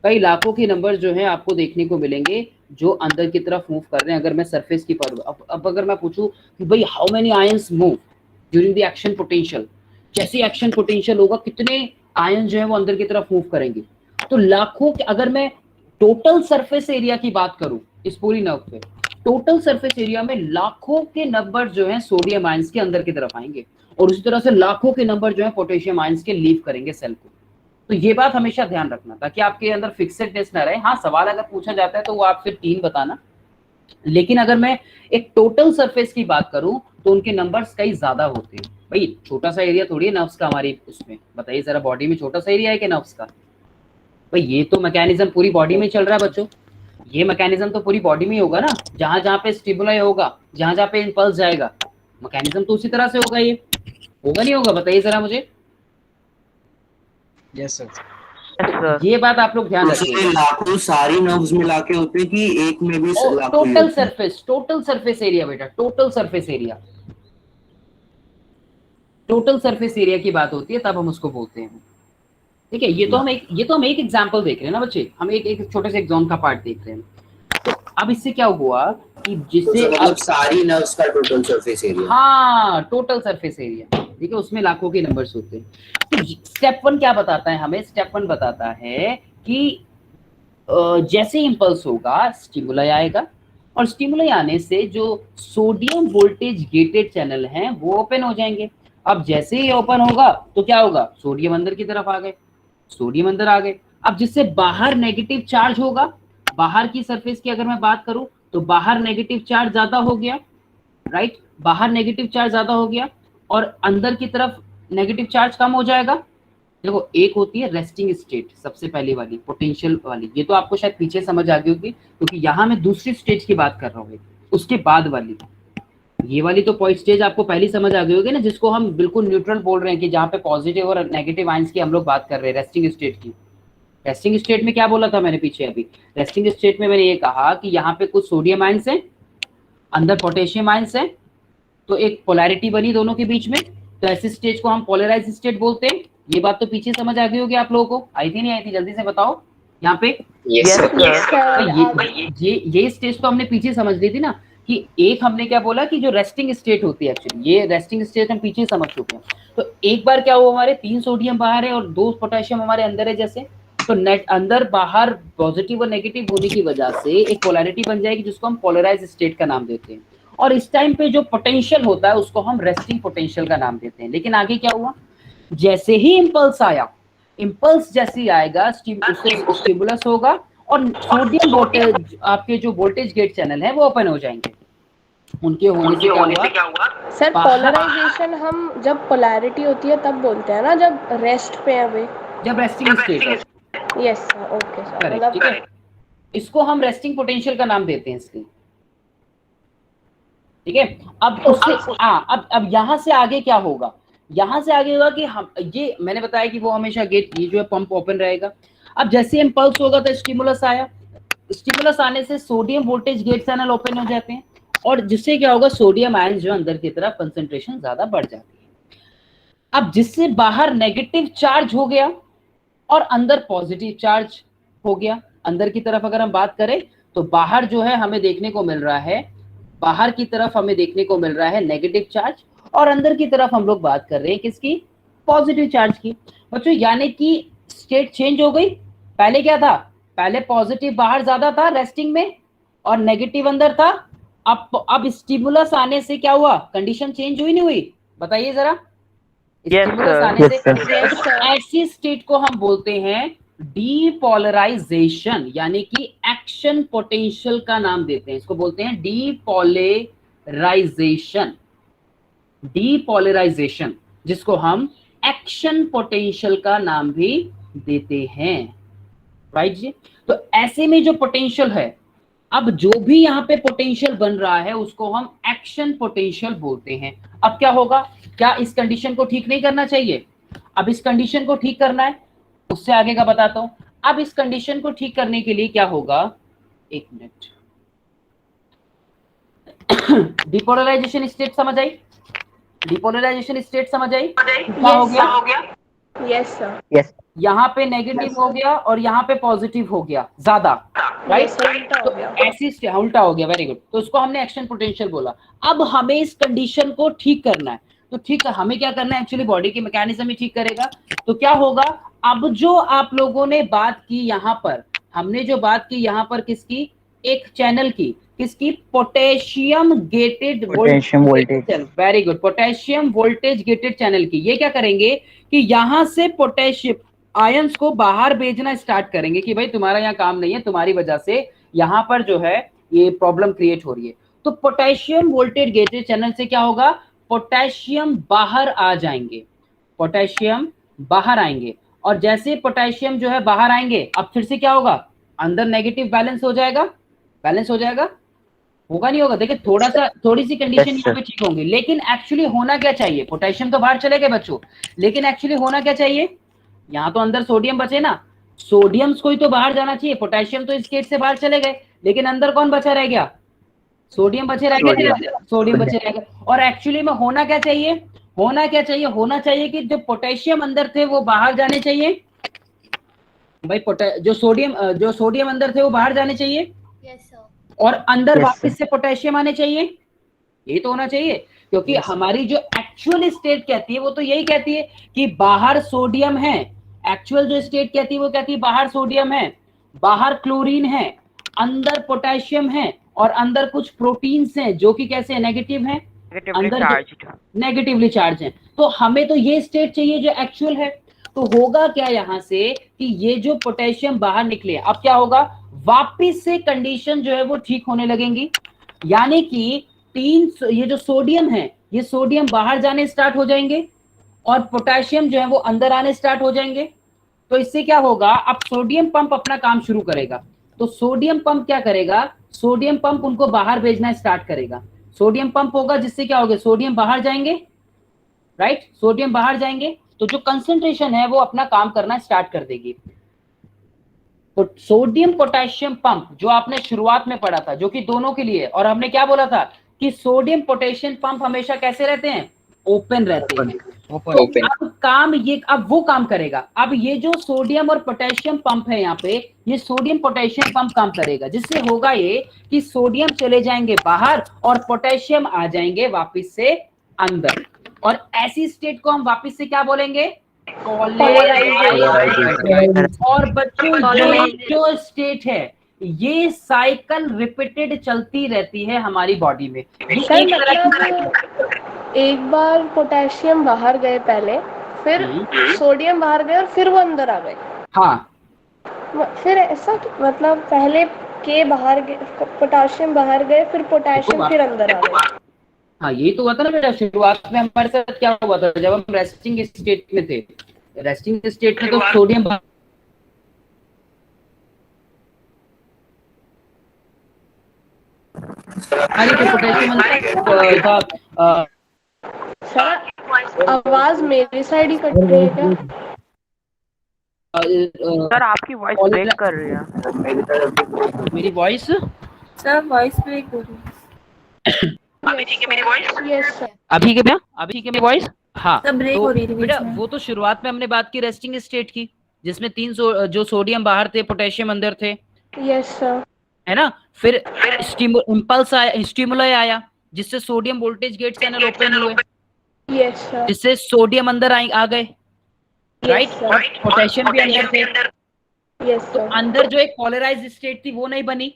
कई लाखों के नंबर जो है आपको देखने को मिलेंगे जो अंदर की तरफ मूव कर रहे हैं। अगर मैं सरफेस की पर अब अगर मैं पूछूं कि भाई how many ions move during the action potential, जैसे एक्शन पोटेंशियल होगा कितने आयन जो है वो अंदर की तरफ मूव करेंगे, तो लाखों के। अगर मैं टोटल सरफेस एरिया की बात करूं इस पूरी नर्व पे, टोटल सरफेस एरिया में लाखों के नंबर जो है सोडियम आयंस के अंदर की तरफ आएंगे, और उसी तरह से लाखों के नंबर जो है पोटेशियम आयंस के लीव करेंगे सेल को। तो ये बात हमेशा ध्यान रखना ताकि आपके अंदर फिक्सेडनेस ना रहे। हाँ, सवाल अगर पूछा जाता है तो वो आप फिर 3 बताना, लेकिन अगर मैं एक टोटल सरफेस की बात करूं तो उनके नंबर्स कई ज्यादा होते हैं। भाई छोटा सा एरिया थोड़ी है नर्व्स का हमारी, उसमें बताइए जरा, बॉडी में छोटा सा एरिया है कि नर्व्स का? भाई ये तो मैकेनिज्म पूरी बॉडी में चल रहा है बच्चों, ये मैकेनिज्म तो पूरी बॉडी में ही होगा ना, जहां जहां पे स्टिमुलाई होगा, जहां जहां पे इंपल्स जाएगा, मैकेनिज्म तो उसी तरह से होगा। ये होगा नहीं होगा, बताइए जरा मुझे। Yes sir. Yes, sir. ये बात आप लोग ध्यान रखिए। लाखों सारी नर्व्स मिला के होते हैं कि एक में भी लाखों ही टोटल होते हैं? सरफेस एरिया बेटा, total surface area. Total surface area की बात होती है तब हम उसको बोलते हैं। ठीक है, ये तो हम एक एग्जांपल देख रहे हैं ना बच्चे, हम एक छोटे से एग्जाम का पार्ट देख रहे हैं। तो अब इससे क्या हुआ कि जिससे मतलब सारी नर्व्स का टोटल सरफेस एरिया, हाँ टोटल सरफेस एरिया, ठीक है, उसमें लाखों के नंबर्स होते हैं। तो स्टेप 1 क्या बताता है हमें? स्टेप 1 बताता है कि जैसे इंपल्स होगा स्टिमुलाई आएगा, और स्टिमुलाई आने से जो सोडियम वोल्टेज गेटेड चैनल हैं वो ओपन हो जाएंगे। अब जैसे ही ओपन होगा तो क्या होगा? सोडियम अंदर की तरफ आ गए, सोडियम अंदर आ गए। अब जिससे बाहर नेगेटिव चार्ज होगा, बाहर की सरफेस की अगर मैं बात करूं तो बाहर नेगेटिव चार्ज ज्यादा हो गया, राइट, बाहर नेगेटिव चार्ज ज्यादा हो गया और अंदर की तरफ नेगेटिव चार्ज कम हो जाएगा। देखो एक होती है रेस्टिंग स्टेट, सबसे पहली वाली पोटेंशियल वाली, ये तो आपको शायद पीछे समझ आ गई होगी क्योंकि यहाँ मैं दूसरी स्टेज की बात कर रहा हूँ। उसके बाद वाली, ये वाली तो पॉइंट स्टेज आपको पहले समझ आ गई होगी ना, जिसको हम बिल्कुल न्यूट्रल बोल रहे हैं कि जहाँ पे पॉजिटिव और नेगेटिव आयंस की हम लोग बात कर रहे हैं, रेस्टिंग स्टेट की। रेस्टिंग स्टेट में क्या बोला था मैंने पीछे अभी? रेस्टिंग स्टेट में मैंने ये कहा कि यहाँ पे कुछ सोडियम आयंस है, अंदर पोटेशियम आयंस है, तो एक पोलैरिटी बनी दोनों के बीच में, तो ऐसी स्टेज को हम पोलराइज स्टेट बोलते हैं। ये बात तो पीछे समझ आ गई होगी आप लोगों को, आई थी नहीं आई थी? जल्दी से बताओ यहाँ पे। यस ये स्टेज तो हमने पीछे समझ ली थी ना, कि एक हमने क्या बोला कि जो रेस्टिंग स्टेट होती है, एक्चुअली ये रेस्टिंग स्टेट हम पीछे समझ चुके हैं। तो एक बार क्या हुआ, हमारे 3 सोडियम बाहर है और 2 पोटेशियम हमारे अंदर है, जैसे तो नेट अंदर बाहर पॉजिटिव और नेगेटिव होने की वजह से एक पोलैरिटी बन जाएगी जिसको हम पोलराइज स्टेट का नाम देते हैं। और इस टाइम पे जो पोटेंशियल होता है उसको हम रेस्टिंग पोटेंशियल का नाम देते हैं। लेकिन आगे क्या हुआ, जैसे ही इंपल्स आया, इंपल्स जैसे ही आएगा उससे स्टिमुलस होगा और सोडियम वोल्टेज, आपके जो वोल्टेज गेट चैनल है वो ओपन हो जाएंगे। उनके होने से क्या हुआ सर? पोलराइजेशन हम जब पोलैरिटी होती है तब बोलते हैं ना, जब रेस्ट पे है वे, जब रेस्टिंग स्टेट है। Yes sir, okay sir, correct, ठीक है, इसको हम रेस्टिंग पोटेंशियल का नाम देते हैं इसलिए। ठीक है, अब उससे अब यहाँ से आगे क्या होगा? यहाँ से आगे होगा कि हम, ये मैंने बताया कि वो हमेशा गेट, ये जो है पंप ओपन रहेगा। अब जैसे इंपल्स होगा तो स्टिमुलस आया, स्टिमुलस आने से sodium voltage gate channel open हो जाते हैं और जिससे क्या होगा, सोडियम आयन जो अंदर की तरफ कंसंट्रेशन ज्यादा बढ़ जाती है। अब जिससे बाहर नेगेटिव चार्ज हो गया और अंदर पॉजिटिव चार्ज हो गया। अंदर की तरफ अगर हम बात करें तो बाहर जो है हमें देखने को मिल रहा है, बाहर की तरफ हमें देखने को मिल रहा है नेगेटिव चार्ज, और अंदर की तरफ हम लोग बात कर रहे हैं किसकी? पॉजिटिव चार्ज की। बच्चों यानी कि स्टेट चेंज हो गई। पहले क्या था? पहले पॉजिटिव बाहर ज्यादा था रेस्टिंग में और नेगेटिव अंदर था। अब स्टिमुलस आने से क्या हुआ? कंडीशन चेंज हुई नहीं हुई? बताइए जरा। स्टिमुलस आने से ऐसी स्टेट को हम बोलते हैं डीपोलराइजेशन, यानी कि एक्शन पोटेंशियल का नाम देते हैं, इसको बोलते हैं डीपोलराइजेशन। डीपोलराइजेशन जिसको हम एक्शन पोटेंशियल का नाम भी देते हैं, राइट जी। तो ऐसे में जो पोटेंशियल है, अब जो भी यहाँ पे पोटेंशियल बन रहा है उसको हम एक्शन पोटेंशियल बोलते हैं। अब क्या होगा? क्या इस कंडीशन को ठीक नहीं करना चाहिए? अब इस कंडीशन को ठीक करना है, उससे आगे का बताता हूं। अब इस कंडीशन को ठीक करने के लिए क्या होगा, एक मिनट। डिपोलराइजेशन स्टेट समझ आई? डिपोलराइजेशन स्टेट समझ आई? क्या हो गया? यस सर, यस, यहाँ पे नेगेटिव हो गया और यहाँ पे पॉजिटिव हो गया ज्यादा, राइट? तो ऐसी उल्टा हो गया, वेरी गुड। तो उसको हमने एक्शन पोटेंशियल बोला। अब हमें इस कंडीशन को ठीक करना है, तो ठीक है, हमें क्या करना है? एक्चुअली बॉडी की मैकेनिज्म ही ठीक करेगा। तो क्या होगा? अब जो आप लोगों ने बात की यहाँ पर, हमने जो बात की यहाँ पर किसकी? एक चैनल की, किसकी? Potassium gated voltage, very good, potassium voltage gated channel की। ये क्या करेंगे कि यहाँ से पोटेशियम आयंस को बाहर भेजना स्टार्ट करेंगे कि भाई तुम्हारा यहाँ काम नहीं है, तुम्हारी वजह से यहाँ पर जो है ये प्रॉब्लम क्रिएट हो रही है। तो पोटेशियम वोल्टेज गेटेड चैनल से क्या होगा? पोटेशियम बाहर आ जाएंगे, पोटेशियम बाहर आएंगे, और जैसे पोटेशियम जो है बाहर आएंगे, अब फिर से क्या होगा? अंदर नेगेटिव बैलेंस हो जाएगा। बैलेंस हो जाएगा? होगा नहीं होगा? देखिए थोड़ी सी कंडीशन यहाँ पे ठीक होंगी, लेकिन एक्चुअली होना क्या चाहिए? पोटेशियम तो बाहर चले गए बच्चों, लेकिन एक्चुअली होना क्या चाहिए? यहाँ तो अंदर सोडियम बचे ना, सोडियम को ही तो बाहर जाना चाहिए। पोटेशियम तो इस गेट से बाहर चले गए, लेकिन अंदर कौन बचा रह गया? सोडियम बचे रह गए, सोडियम बचे रह गए। और एक्चुअली में होना क्या चाहिए? होना क्या चाहिए, होना चाहिए कि जो पोटेशियम अंदर थे वो बाहर जाने चाहिए भाई, जो सोडियम अंदर थे वो बाहर जाने चाहिए, और अंदर Yes, वापस से पोटेशियम आने चाहिए, ये तो होना चाहिए। क्योंकि हमारी जो एक्चुअल स्टेट कहती है वो तो यही कहती है कि बाहर सोडियम है, एक्चुअल जो स्टेट कहती है वो कहती है बाहर सोडियम है, बाहर क्लोरीन है, अंदर पोटेशियम है, और अंदर कुछ प्रोटीन्स हैं जो कि कैसे नेगेटिव हैं, अंदर नेगेटिवली चार्ज हैं। तो हमें तो ये स्टेट चाहिए जो एक्चुअल है। तो होगा क्या यहाँ से कि ये जो पोटेशियम बाहर निकले, अब क्या होगा, वापिस से कंडीशन जो है वो ठीक होने लगेंगी, यानी कि ये जो सोडियम है ये सोडियम बाहर जाने स्टार्ट हो जाएंगे और पोटेशियम जो है वो अंदर आने स्टार्ट हो जाएंगे। तो इससे क्या होगा, अब सोडियम पंप अपना काम शुरू करेगा। तो सोडियम पंप क्या करेगा, सोडियम पंप उनको बाहर भेजना स्टार्ट करेगा। सोडियम पंप होगा जिससे क्या होगा, सोडियम बाहर जाएंगे, राइट, सोडियम बाहर जाएंगे तो जो कंसंट्रेशन है वो अपना काम करना स्टार्ट कर देगी। तो सोडियम पोटेशियम पंप जो आपने शुरुआत में पढ़ा था, जो कि दोनों के लिए, और हमने क्या बोला था कि सोडियम पोटेशियम पंप हमेशा कैसे रहते हैं, ओपन रहते हैं। ओपन। अब काम ये, अब वो काम करेगा। अब ये जो सोडियम और पोटेशियम पंप है यहाँ पे, ये सोडियम पोटेशियम पंप काम करेगा, जिससे होगा ये कि सोडियम चले जाएंगे बाहर और पोटेशियम आ जाएंगे वापस से अंदर, और ऐसी स्टेट को हम वापस से क्या बोलेंगे, और बच्चों जो स्टेट है ये साइकिल रिपीटेड चलती रहती है हमारी बॉडी में। सर मतलब एक बार पोटेशियम बाहर गए पहले, फिर सोडियम बाहर गए और फिर वो अंदर आ गए। हाँ, फिर ऐसा मतलब पहले के बाहर गए, पोटेशियम बाहर गए, फिर पोटेशियम फिर अंदर आ गए। हाँ, यही तो हुआ था ना बेटा, शुरुआत में हमारे साथ क्या हुआ था, जब हम रेस्टिंग स्टेट में थे, रेस्टिंग स्टेट में तो सोडियम पोटेशियम था। सर आवाज मेरी साइड ही कट रही है क्या? सर आपकी वॉइस ब्रेक कर रही है। मेरी वॉइस, सर वॉइस ब्रेक हो रही है। अभी ठीक है मेरी वॉइस? Yes sir. अभी ठीक है मेरी वॉइस? हाँ, सब ब्रेक हो रही थी बेटा वो तो शुरुआत में हमने बात की रेस्टिंग स्टेट की, जिसमें जो सोडियम बाहर थे, पोटेशियम अंदर थे। Yes sir. है ना, फिर इम्पल्स आया, स्टिमुलाई आया, जिससे sodium voltage gate channel open हुए। Yes sir. जिससे सोडियम अंदर आ गए, राइट, और पोटेशियम भी अंदर थे। यस तो सर। अंदर जो एक पोलराइज्ड स्टेट थी वो नहीं बनी,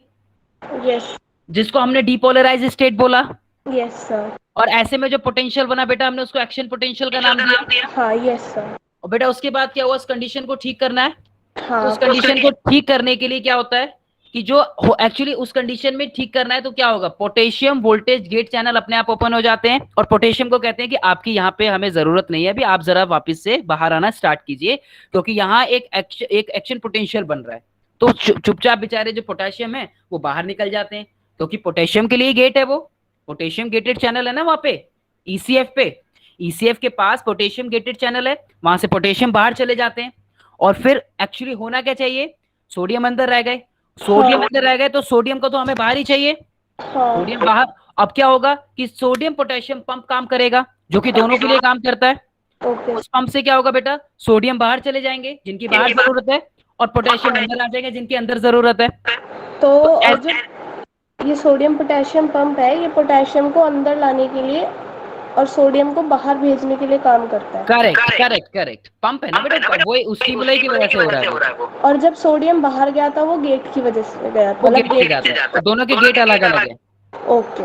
यस, जिसको हमने डीपोलराइज्ड स्टेट बोला। Yes sir. और ऐसे में जो पोटेंशियल बना बेटा, हमने उसको एक्शन पोटेंशियल का नाम दिया। हाँ यस सर। और बेटा उसके बाद क्या हुआ, उस कंडीशन को ठीक करना है। हाँ, तो उस कंडीशन को ठीक करने के लिए क्या होता है कि जो एक्चुअली उस कंडीशन में ठीक करना है, तो क्या होगा, पोटेशियम वोल्टेज गेट चैनल अपने आप ओपन हो जाते हैं, और पोटेशियम को कहते हैं कि आपकी यहाँ पे हमें जरूरत नहीं है अभी, आप जरा वापस से बाहर आना स्टार्ट कीजिए, क्योंकि यहाँ एक एक्शन पोटेंशियल बन रहा है। तो चुपचाप बेचारे जो पोटेशियम है वो बाहर निकल जाते हैं, क्योंकि पोटेशियम के लिए गेट है, वो पोटेशियम गेटेड चैनल है ना वहां पे, ईसीएफ पे, ईसीएफ के पास पोटेशियम गेटेड चैनल है, वहां से पोटेशियम बाहर चले जाते हैं। और फिर एक्चुअली होना क्या चाहिए, सोडियम अंदर रह गए, सोडियम अंदर रह गए, तो सोडियम को तो हमें बाहर ही चाहिए, सोडियम बाहर। अब क्या होगा कि सोडियम पोटेशियम पंप काम करेगा, जो कि दोनों के लिए काम करता है। उस पंप से क्या होगा बेटा, सोडियम बाहर चले जाएंगे जिनकी बाहर जरूरत है, और पोटेशियम अंदर आ जाएंगे जिनके अंदर जरूरत है। तो और जो ये सोडियम पोटेशियम पंप है, ये पोटेशियम को अंदर लाने के लिए और सोडियम को बाहर भेजने के लिए काम करता है। करेक्ट पंप है ना बेटा, वो उसकी स्टिमुलाई की वजह से हो रहा है वो। और जब सोडियम बाहर गया था वो गेट की वजह से गया था, मतलब गेट, दोनों के गेट अलग अलग है। ओके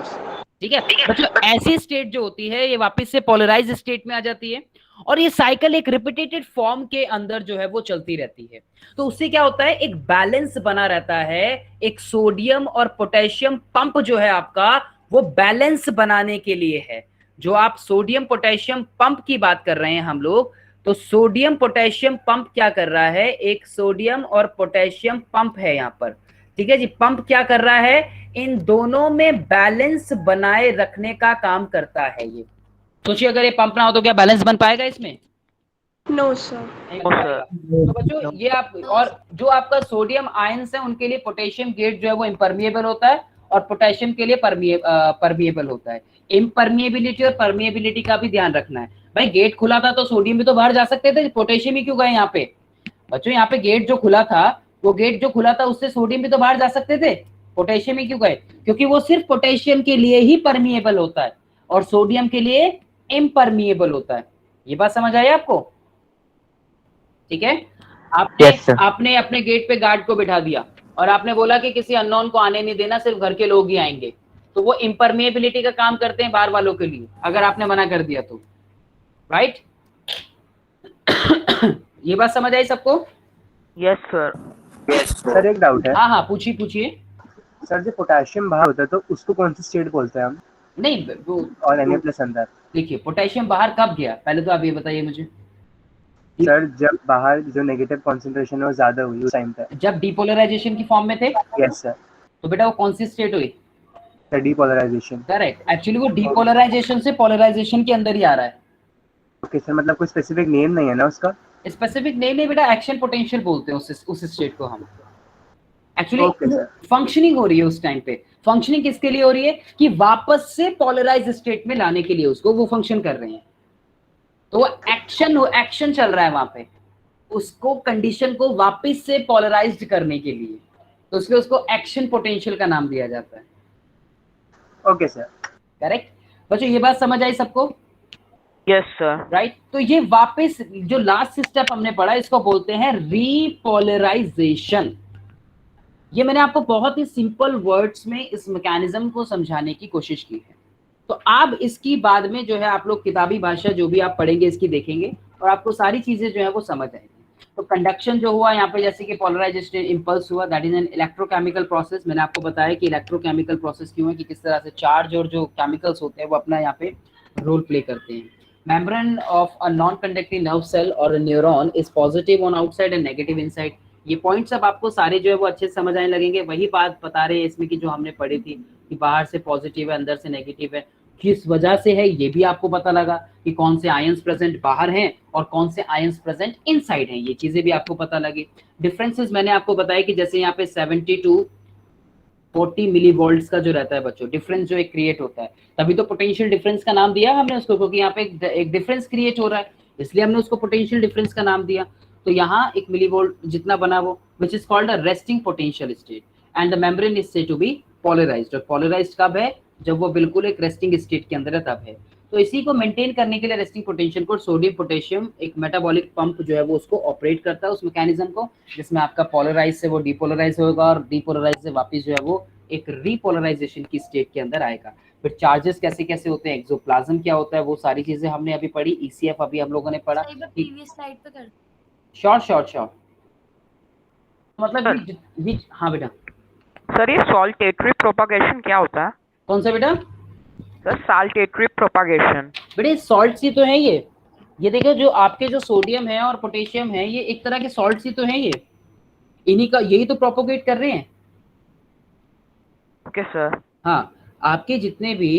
ठीक है, मतलब ऐसी स्टेट जो होती है ये वापस से पोलराइज स्टेट में आ जाती है, और ये साइकिल एक रिपीटेटेड फॉर्म के अंदर जो है वो चलती रहती है। तो उससे क्या होता है, एक बैलेंस बना रहता है, एक सोडियम और पोटेशियम पंप जो है आपका, वो बैलेंस बनाने के लिए है। जो आप सोडियम पोटेशियम पंप की बात कर रहे हैं हम लोग, तो सोडियम पोटेशियम पंप क्या कर रहा है, एक सोडियम और पोटेशियम पंप है यहाँ पर। ठीक है जी, पंप क्या कर रहा है, इन दोनों में बैलेंस बनाए रखने का काम करता है। ये सोचिए, अगर ये पंप ना हो तो क्या बैलेंस बन पाएगा इसमें? No sir. तो बच्चों ये आप, और जो आपका सोडियम आयंस है उनके लिए पोटेशियम गेट जो है वो इम्परमिएबल होता है, और पोटेशियम के लिए परमिएबल होता है। इम्परमिएबिलिटी और परमिएबिलिटी का भी ध्यान रखना है। भाई गेट खुला था तो सोडियम भी तो बाहर जा सकते थे, पोटेशियम ही क्यों गए यहाँ पे बच्चों? यहाँ पे गेट जो खुला था, वो गेट जो खुला था उससे सोडियम भी तो बाहर जा सकते थे, पोटेशियम ही क्यों गए? क्योंकि वो सिर्फ पोटेशियम के लिए ही परमिएबल होता है और सोडियम के लिए इम्परमिएबल होता है। ये बात समझ आई आपको? ठीक है। आपने अपने गेट पे गार्ड को बिठा दिया और आपने बोला कि किसी अननोन को आने नहीं देना, सिर्फ घर के लोग ही आएंगे, तो वो इम्परमिएबिलिटी का काम करते हैं बाहर वालों के लिए, अगर आपने मना कर दिया तो, राइट? ये बात समझ आई सबको? Yes sir. सर एक डाउट है। हाँ हाँ पूछिए। सर जो पोटेशियम बाहर होता है तो उसको कौन सी स्टेट बोलते हैं हम? नहीं वो और Na+ अंदर। देखिए पोटेशियम बाहर कब गया, पहले तो आप ये बताइए मुझे। सर जब बाहर जो नेगेटिव कंसंट्रेशन है वो ज्यादा हुई उस टाइम पे। जब डीपोलराइजेशन की फॉर्म में थे। Yes sir. तो बेटा वो कौन सी स्टेट हुई? Sir depolarization. करेक्ट। एक्चुअली वो डीपोलराइजेशन से पोलराइजेशन के अंदर ही आ रहा है। ओके सर, मतलब कोई स्पेसिफिक नेम नहीं है ना उसका? स्पेसिफिक नेम नहीं बेटा, एक्शन पोटेंशियल बोलते हैं उस स्टेट को हम। एक्चुअली Okay, फंक्शनिंग हो रही है उस टाइम पे। फंक्शनिंग किसके लिए हो रही है? कि वापस से पोलराइज स्टेट में लाने के लिए उसको वो फंक्शन कर रहे हैं। तो वो एक्शन चल रहा है वहां पे, उसको कंडीशन को वापस से पोलराइज्ड करने के लिए, तो इसलिए उसको एक्शन पोटेंशियल का नाम दिया जाता है। Okay sir. करेक्ट बच्चों, ये बात समझ आई सबको? Yes sir. राइट। तो ये वापस जो लास्ट स्टेप हमने पढ़ा इसको बोलते हैं रीपोलराइजेशन। ये मैंने आपको बहुत ही सिंपल वर्ड्स में इस मैकेनिज्म को समझाने की कोशिश की है। तो आप इसकी बाद में जो है आप लोग किताबी भाषा जो भी आप पढ़ेंगे इसकी देखेंगे और आपको सारी चीजें जो है वो समझ आएंगी। तो कंडक्शन जो हुआ यहाँ पे, जैसे कि पोलराइजेशन इम्पल्स हुआ, that is an electrochemical process. मैंने आपको बताया कि इलेक्ट्रोकेमिकल प्रोसेस क्यों है, कि किस तरह से चार्ज और जो केमिकल्स होते हैं वो अपना यहाँ पे रोल प्ले करते हैं। Membrane of a non conducting nerve cell और neuron is positive on outside and negative inside. ये पॉइंट्स अब आपको सारे जो है वो अच्छे से समझ आने लगेंगे। वही बात बता रहे हैं इसमें कि जो हमने पढ़ी थी कि बाहर से पॉजिटिव है अंदर से नेगेटिव है, किस वजह से है ये भी आपको पता लगा कि कौन से आयंस प्रेजेंट बाहर हैं और कौन से आयंस प्रेजेंट इनसाइड हैं, ये चीजें भी आपको पता लगी। डिफरेंसेस मैंने आपको बताया कि जैसे यहाँ पे 70 to 40 मिलीवोल्ट्स का जो रहता है बच्चों, डिफरेंस जो एक क्रिएट होता है, तभी तो पोटेंशियल डिफरेंस का नाम दिया हमने उसको, क्योंकि यहाँ पे एक डिफरेंस क्रिएट हो रहा है इसलिए हमने उसको पोटेंशियल डिफरेंस का नाम दिया। तो यहाँ 1 मिलीवोल्ट जितना बना वो which is called a resting potential state and the membrane is said to be polarized. और पोलराइज्ड कब है? जब वो बिल्कुल एक रेस्टिंग स्टेट के अंदर है तब है। तो इसी को मेंटेन करने के लिए रेस्टिंग पोटेंशियल को सोडियम पोटेशियम एक मेटाबॉलिक पंप जो है वो उसको ऑपरेट करता है, उस मैकेनिज्म को, जिसमें आपका पोलराइज से वो डीपोलराइज होगा और डीपोलराइज से वापस जो है वो एक रीपोलराइजेशन की स्टेट के अंदर आएगा। फिर चार्जेस कैसे कैसे होते हैं, एक्सोप्लाज्म क्या होता है, वो सारी चीजें हमने अभी पढ़ी। ECF अभी हम लोगों ने पढ़ा। श्योर मतलब हाँ बेटा। सर ये सॉल्टेटरी प्रोपागेशन क्या होता है? कौन सा बेटा? Sir saltatory propagation. बेटे सॉल्ट्स ही तो है ये देखो, जो आपके जो सोडियम है और पोटेशियम है ये एक तरह के सॉल्ट्स ही तो हैं, ये इन्हीं का यही तो प्रोपोगेट कर रहे हैं। Okay sir. हाँ, आपके जितने भी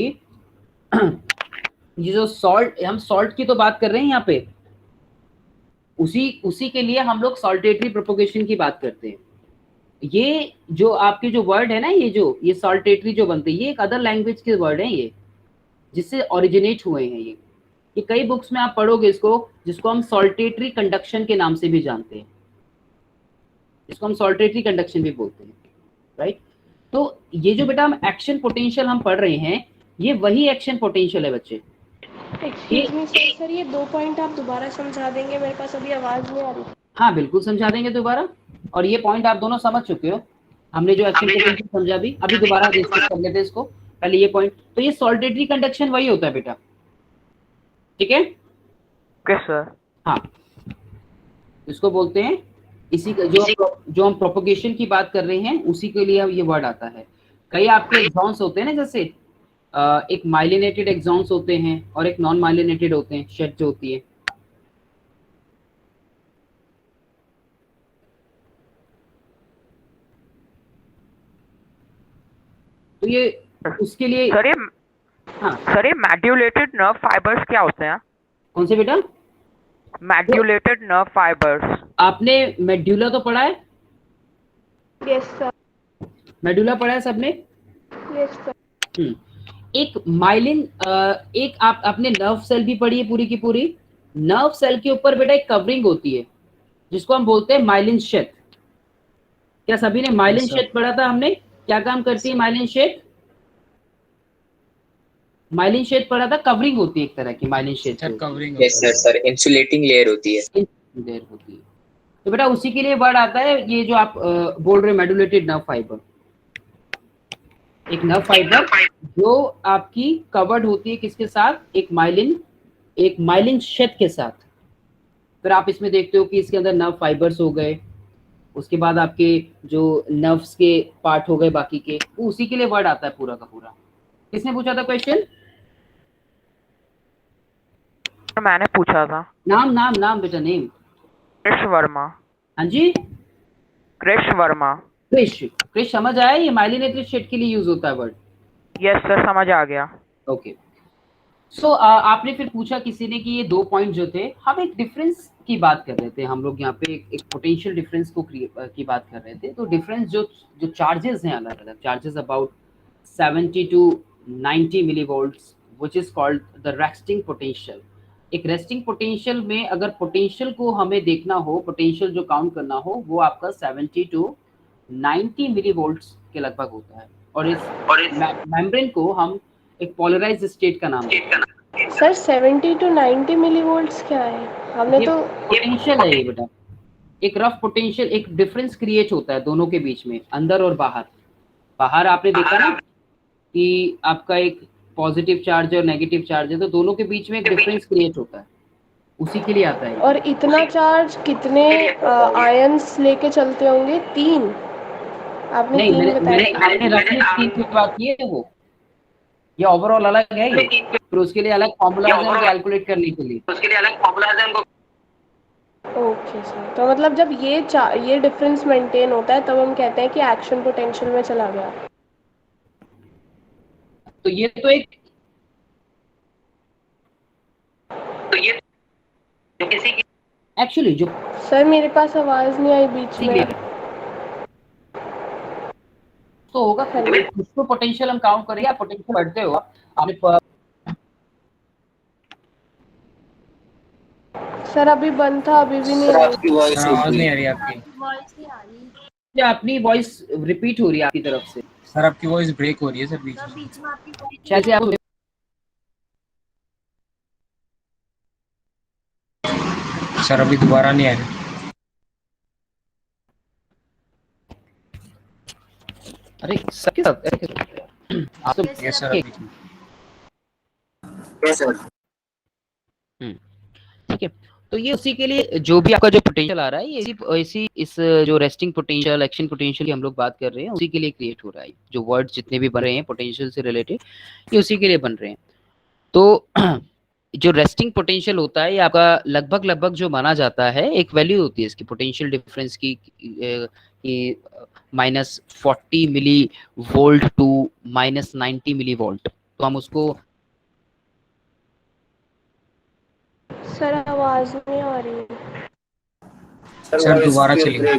ये जो सॉल्ट, हम सॉल्ट की तो बात कर रहे हैं यहाँ पे, उसी के लिए हम लोग सॉल्टेटरी प्रोपोगेशन की बात करते हैं। ये जो आपके जो वर्ड है ना, ये सॉल्टेटरी जो बनते हैं, ये एक अदर लैंग्वेज के वर्ड है ये, जिससे ओरिजिनेट हुए हैं ये कई बुक्स में आप पढ़ोगे इसको, जिसको हम सॉल्टेटरी कंडक्शन के नाम से भी जानते हैं, इसको हम सॉल्टेटरी कंडक्शन भी बोलते हैं, राइट। तो ये जो बेटा हम एक्शन पोटेंशियल हम पढ़ रहे हैं, ये वही एक्शन पोटेंशियल है बच्चे। एक्सक्यूज मी सर, ये 2 पॉइंट आप दोबारा समझा देंगे? मेरे पास अभी आवाज नहीं आ रही। हाँ बिल्कुल समझा देंगे दोबारा, और ये पॉइंट आप दोनों समझ चुके हो। हमने जो एक्शन पोटेंशियल समझा भी, अभी दोबारा डिस्कस कर लेते हैं इसको। पहले ये पॉइंट, तो ये सॉल्टेटरी कंडक्शन वही होता है बेटा, ठीक है? Okay sir. हाँ, इसको बोलते हैं, इसी का जो हम प्रोपोगेशन की बात कर रहे हैं उसी के लिए ये वर्ड आता है। कई आपके एग्जॉन्स होते हैं ना, जैसे एक माइलिनेटेड एग्जॉन्स होते हैं और एक नॉन माइलिनेटेड होते हैं, शेड जो होती है। तो ये उसके लिए सर ये मेड्यूलेटेड नर्व फाइबर्स क्या होते हैं? कौन से बेटा? मेड्यूलेटेड नर्व फाइबर्स। आपने मेड्यूला तो पढ़ा है? Yes sir. मेडुला पढ़ा है सबने? Yes sir. एक माइलिन, एक आप आपने नर्व सेल भी पढ़ी है पूरी की पूरी। नर्व सेल के ऊपर बेटा एक कवरिंग होती है जिसको हम बोलते हैं माइलिन शेथ। क्या सभी ने माइलिन sir. शेथ पढ़ा था हमने? क्या काम करती है माइलिन शेथ? माइलिन शेथ पढ़ा था, कवरिंग होती है एक तरह की myelin sheath sir covering yes sir sir insulating layer होती है। देर होती है। तो बेटा उसी के लिए वर्ड आता है ये जो आप बोल रहे हो, मेडुलेटेड नर्व फाइबर। एक नर्व फाइबर जो आपकी कवर्ड होती है किसके साथ? एक माइलिन शेथ के साथ। फिर आप इसमें देखते हो कि इसके अंदर नर्व फाइबर्स हो गए, उसके बाद आपके जो नर्व्स के पार्ट हो गए बाकी के, वो उसी के लिए वर्ड आता है पूरा का पूरा। किसने पूछा था क्वेश्चन? मैंने पूछा था। नाम नाम नाम बेटा, नेम। कृष वर्मा। हाँ जी, कृष वर्मा। क्रिश समझ आया? ये माइलिनेटेड शेड के लिए यूज होता है वर्ड। यस सर, समझ आ गया। ओके। सो आपने फिर पूछा किसी ने कि ये 2 पॉइंट जो थे, हम एक डिफरेंस की बात कर रहे थे, हम लोग यहाँ पे एक पोटेंशियल डिफरेंस को की बात कर रहे थे। तो डिफरेंस जो जो चार्जेस हैं, अलग अलग charges about 70 to 90 millivolts, which is called the resting potential. एक रेस्टिंग पोटेंशियल में अगर पोटेंशियल को हमें देखना हो, पोटेंशियल जो काउंट करना हो, वो आपका 70 to 90 मिलीवोल्ट्स के लगभग होता है। और इस मेम्ब्रेन को हम एक पोलराइज्ड स्टेट का नाम देते हैं। सर 70 to 90 मिलीवोल्ट्स क्या है? हमने ये तो पोटेंशियल है ये बेटा, एक रफ पोटेंशियल, एक डिफरेंस क्रिएट होता है दोनों के बीच में, अंदर और बाहर। बाहर आपने देखा ना कि आपका एक पॉजिटिव चार्ज और नेगेटिव चार्ज है, तो दोनों के बीच में एक डिफरेंस क्रिएट होता है, उसी के लिए आता है। और इतना चार्ज कितने आयंस लेके चलते होंगे? 3? आपने नहीं, 3 बताया। हमने रफली 3 की बात की है, वो ये ओवरऑल अलग है ये, फिर उसके लिए अलग फॉर्मूला है कैलकुलेट करने के लिए। ओके सर, तो मतलब जब ये डिफरेंस मेंटेन होता है तब हम कहते हैं कि एक्शन पोटेंशियल में चला गया। तो ये तो एक एक्चुअली जो सर मेरे पास आवाज नहीं आई बीच में। तो होगा कुछ तो पोटेंशियल हम काउंट करेंगे। आप पोटेंशियल बढ़ते हो, आपने सर अभी बंद था, अभी भी नहीं सर आई। आपकी वॉइस आवाज नहीं आ रही आपकी। अपनी वॉइस रिपीट हो रही है आपकी तरफ से। सर आपकी वॉइस ब्रेक हो रही है सर बीच में। शायद से आप सर अभी दोबारा नहीं आ रही। अरे सबके साथ आप तो यस सर अभी। ठीक है। तो ये उसी के लिए जो भी आपका जो पोटेंशियल आ रहा है, ये इसी इस जो रेस्टिंग पोटेंशियल, एक्शन पोटेंशियल की हम लोग बात कर रहे हैं, उसी के लिए क्रिएट हो रहा है। जो वर्ड जितने भी बन रहे हैं पोटेंशियल से रिलेटेड, ये उसी के लिए बन रहे हैं। तो जो रेस्टिंग पोटेंशियल होता है, ये आपका लगभग जो माना जाता है, एक वैल्यू होती है इसकी पोटेंशियल डिफरेंस की -40 millivolt to -90 millivolt. तो हम उसको सर आवाज नहीं आ रही। सर दोबारा चलिए।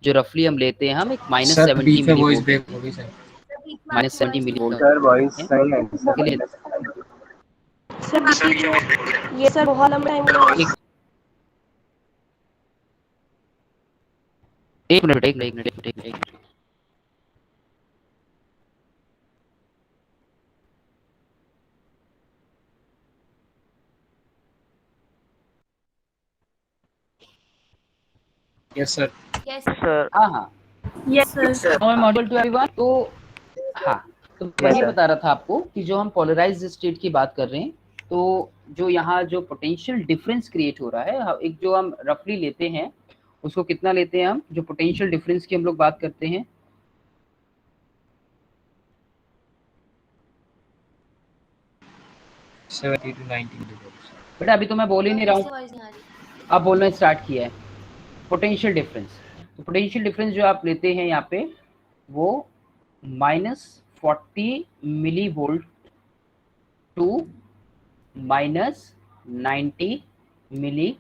जो रफली हम लेते हैं, हम एक सर -70 बीच में मिली वॉइस वोल्ट, ब्रेक हो गई sir. -70 millivolt sir voice सही है के लिए। सर ये सर बहुत लंबा टाइम। एक मिनट। Yes sir. सर हाँ yes sir. Model to everyone. तो हाँ, तो मैं ये बता रहा था आपको कि जो हम पोलराइज्ड स्टेट की बात कर रहे हैं, तो जो यहाँ जो पोटेंशियल डिफरेंस क्रिएट हो रहा है, एक जो हम रफली लेते हैं, उसको कितना लेते हैं हम, जो पोटेंशियल डिफरेंस की हम लोग बात करते हैं, बेटा अभी तो मैं बोल ही नहीं रहा हूँ, अब बोलना स्टार्ट किया है। पोटेंशियल डिफरेंस, तो पोटेंशियल डिफरेंस जो आप लेते हैं यहाँ पे, वो -40 millivolt to -90 milli